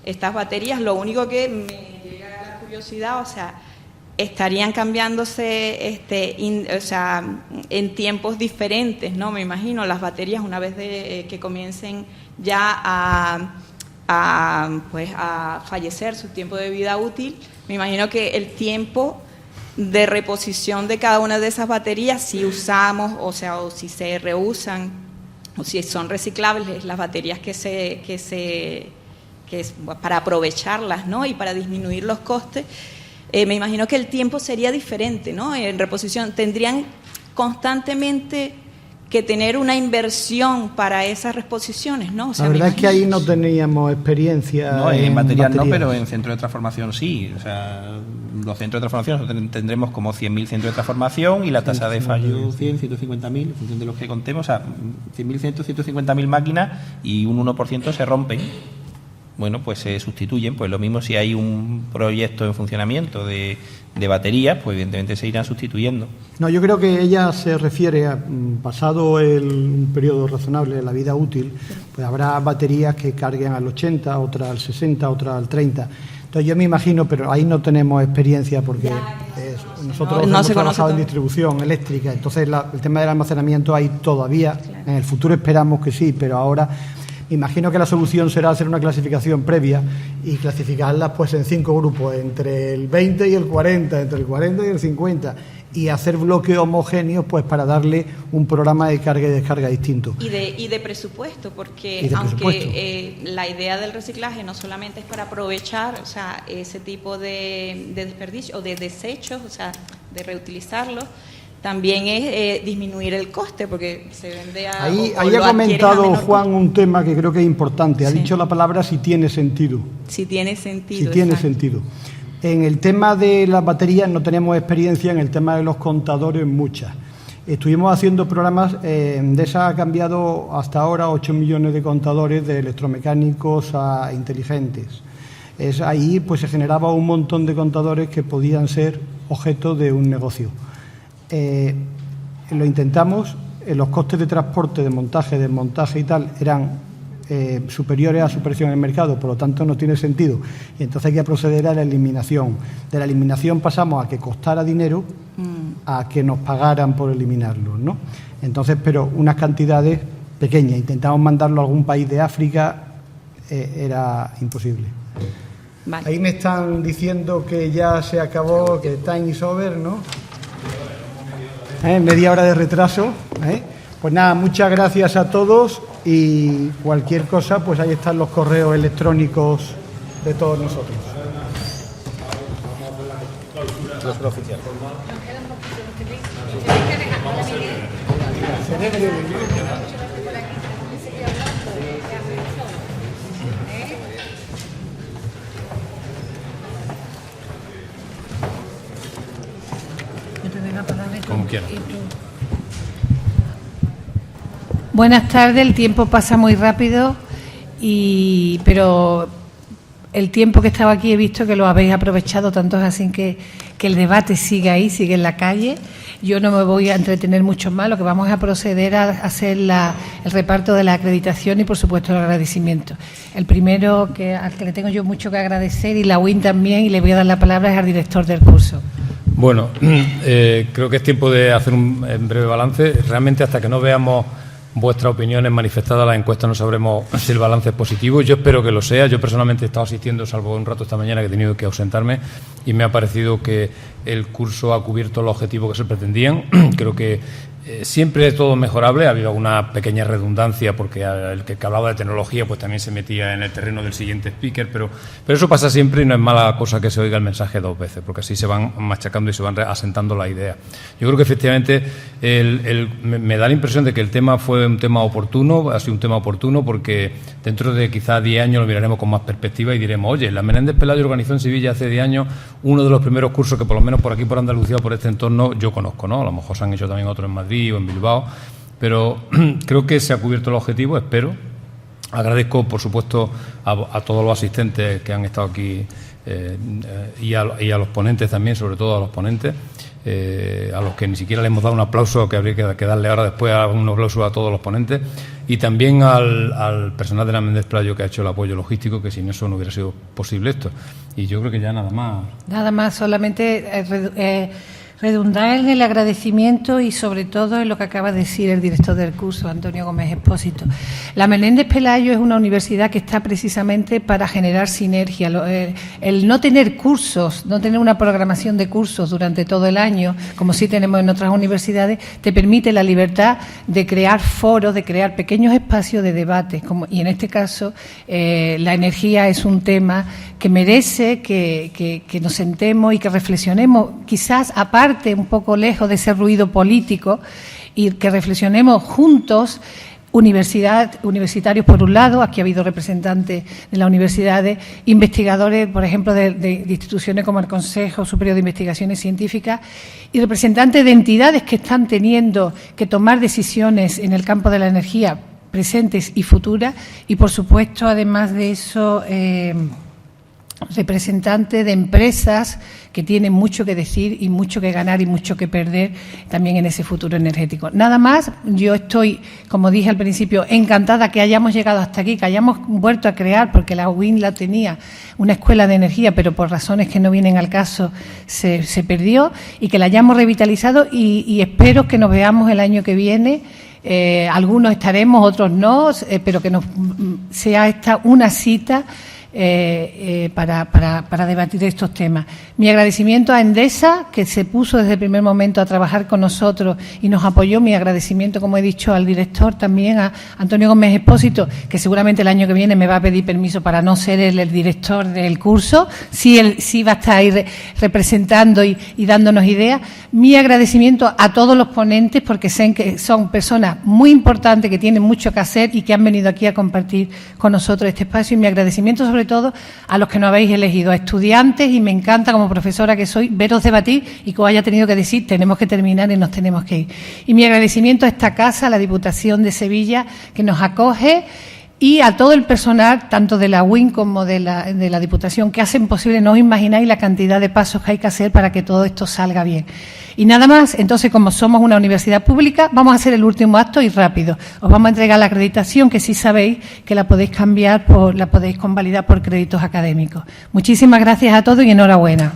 estas baterías. Lo único que me llega a la curiosidad, o sea, estarían cambiándose o sea, en tiempos diferentes, ¿no? Me imagino las baterías una vez que comiencen ya a fallecer su tiempo de vida útil, me imagino que el tiempo de reposición de cada una de esas baterías, si usamos, o sea, o si se reusan o si son reciclables las baterías que es para aprovecharlas, ¿no? Y para disminuir los costes. Me imagino que el tiempo sería diferente, ¿no? En reposición tendrían constantemente que tener una inversión para esas reposiciones, ¿no? O sea, la verdad es que ahí no teníamos experiencia. No, en baterías no, pero en centros de transformación sí. O sea, los centros de transformación tendremos como 100.000 centros de transformación y la tasa de fallo 100, 150.000, en función de los que contemos. O sea, 100.000 150.000 máquinas y un 1% se rompen. Bueno, pues se sustituyen. Pues lo mismo si hay un proyecto en funcionamiento de baterías, pues evidentemente se irán sustituyendo. No, yo creo que ella se refiere a, pasado un periodo razonable de la vida útil, pues habrá baterías que carguen al 80, otras al 60, otras al 30. Entonces yo me imagino, pero ahí no tenemos experiencia porque nosotros hemos trabajado en distribución eléctrica, entonces el tema del almacenamiento hay todavía, en el futuro esperamos que sí, pero ahora imagino que la solución será hacer una clasificación previa y clasificarlas pues en 5 grupos, entre el 20 y el 40, entre el 40 y el 50, y hacer bloques homogéneos pues para darle un programa de carga y descarga distinto. Y de presupuesto, porque aunque la idea del reciclaje no solamente es para aprovechar, o sea, ese tipo de desperdicio o de desechos, o sea, de reutilizarlos, también es disminuir el coste, porque se vende a... Ahí ha comentado Juan un tema que creo que es importante. Ha dicho la palabra si tiene sentido. Si tiene sentido. Si tiene sentido. En el tema de las baterías no tenemos experiencia, en el tema de los contadores muchas. Estuvimos haciendo programas, Endesa ha cambiado hasta ahora 8 millones de contadores de electromecánicos a inteligentes. Ahí pues se generaba un montón de contadores que podían ser objeto de un negocio. Lo intentamos, los costes de transporte, de montaje, desmontaje y tal eran superiores a su precio en el mercado, por lo tanto no tiene sentido. Y entonces hay que proceder a la eliminación. De la eliminación pasamos a que costara dinero a que nos pagaran por eliminarlo, ¿no? Entonces, pero unas cantidades pequeñas. Intentamos mandarlo a algún país de África, era imposible. Vale. Ahí me están diciendo que ya se acabó, que time is over, ¿no? Media hora de retraso. Pues nada, muchas gracias a todos y cualquier cosa, pues ahí están los correos electrónicos de todos nosotros. Oficial. Como quiera. Buenas tardes, el tiempo pasa muy rápido, pero el tiempo que estaba aquí he visto que lo habéis aprovechado, tanto es así que el debate sigue ahí, sigue en la calle. Yo no me voy a entretener mucho más, lo que vamos a proceder a hacer el reparto de la acreditación y, por supuesto, el agradecimiento. El primero al que le tengo yo mucho que agradecer, y la UIN también, y le voy a dar la palabra, es al director del curso. Bueno, creo que es tiempo de hacer un breve balance. Realmente, hasta que no veamos vuestras opiniones manifestadas, las encuestas, no sabremos si el balance es positivo. Yo espero que lo sea. Yo personalmente he estado asistiendo, salvo un rato esta mañana que he tenido que ausentarme, y me ha parecido que el curso ha cubierto los objetivos que se pretendían. Creo que siempre es todo mejorable. Ha habido alguna pequeña redundancia porque el que hablaba de tecnología pues también se metía en el terreno del siguiente speaker, pero eso pasa siempre y no es mala cosa que se oiga el mensaje 2 veces, porque así se van machacando y se van asentando la idea. Yo creo que efectivamente me da la impresión de que el tema fue un tema oportuno, ha sido un tema oportuno porque dentro de quizás 10 años lo miraremos con más perspectiva y diremos, oye, la Menéndez Pelayo organizó en Sevilla hace 10 años uno de los primeros cursos que por lo menos por aquí, por Andalucía, por este entorno, yo conozco, ¿no? A lo mejor se han hecho también otros en Madrid o en Bilbao, pero creo que se ha cubierto el objetivo, espero. Agradezco, por supuesto, a todos los asistentes que han estado aquí y a los ponentes también, sobre todo a los ponentes, a los que ni siquiera le hemos dado un aplauso, que habría que darle ahora después un aplauso a todos los ponentes, y también al personal de la Menéndez Pelayo que ha hecho el apoyo logístico, que sin eso no hubiera sido posible esto. Y yo creo que ya nada más. Nada más, solamente redundar en el agradecimiento y sobre todo en lo que acaba de decir el director del curso, Antonio Gómez Expósito. La Menéndez Pelayo es una universidad que está precisamente para generar sinergia. El no tener cursos, no tener una programación de cursos durante todo el año, como sí tenemos en otras universidades, te permite la libertad de crear foros, de crear pequeños espacios de debate. Y en este caso, la energía es un tema que merece que nos sentemos y que reflexionemos, quizás aparte, un poco lejos de ese ruido político, y que reflexionemos juntos, universitarios por un lado, aquí ha habido representantes de las universidades, investigadores, por ejemplo, de instituciones como el Consejo Superior de Investigaciones Científicas, y representantes de entidades que están teniendo que tomar decisiones en el campo de la energía presentes y futuras, y por supuesto, además de eso, representante de empresas que tienen mucho que decir y mucho que ganar y mucho que perder también en ese futuro energético. Nada más, yo estoy, como dije al principio, encantada que hayamos llegado hasta aquí, que hayamos vuelto a crear, porque la UIN la tenía, una escuela de energía, pero por razones que no vienen al caso se perdió, y que la hayamos revitalizado y espero que nos veamos el año que viene. Algunos estaremos, otros no, pero que sea esta una cita para debatir estos temas. Mi agradecimiento a Endesa, que se puso desde el primer momento a trabajar con nosotros y nos apoyó. Mi agradecimiento, como he dicho, al director también, a Antonio Gómez Expósito, que seguramente el año que viene me va a pedir permiso para no ser él el director del curso. Sí va a estar ahí representando y dándonos ideas. Mi agradecimiento a todos los ponentes, porque sé que son personas muy importantes, que tienen mucho que hacer y que han venido aquí a compartir con nosotros este espacio. Y mi agradecimiento sobre todo a los que nos habéis elegido, a estudiantes, y me encanta como profesora que soy veros debatir y que os haya tenido que decir tenemos que terminar y nos tenemos que ir. Y mi agradecimiento a esta casa, a la Diputación de Sevilla, que nos acoge, y a todo el personal, tanto de la UIN como de la Diputación, que hacen posible. No os imagináis la cantidad de pasos que hay que hacer para que todo esto salga bien. Y nada más, entonces, como somos una universidad pública, vamos a hacer el último acto y rápido. Os vamos a entregar la acreditación, que sí sabéis que la podéis cambiar, la podéis convalidar por créditos académicos. Muchísimas gracias a todos y enhorabuena.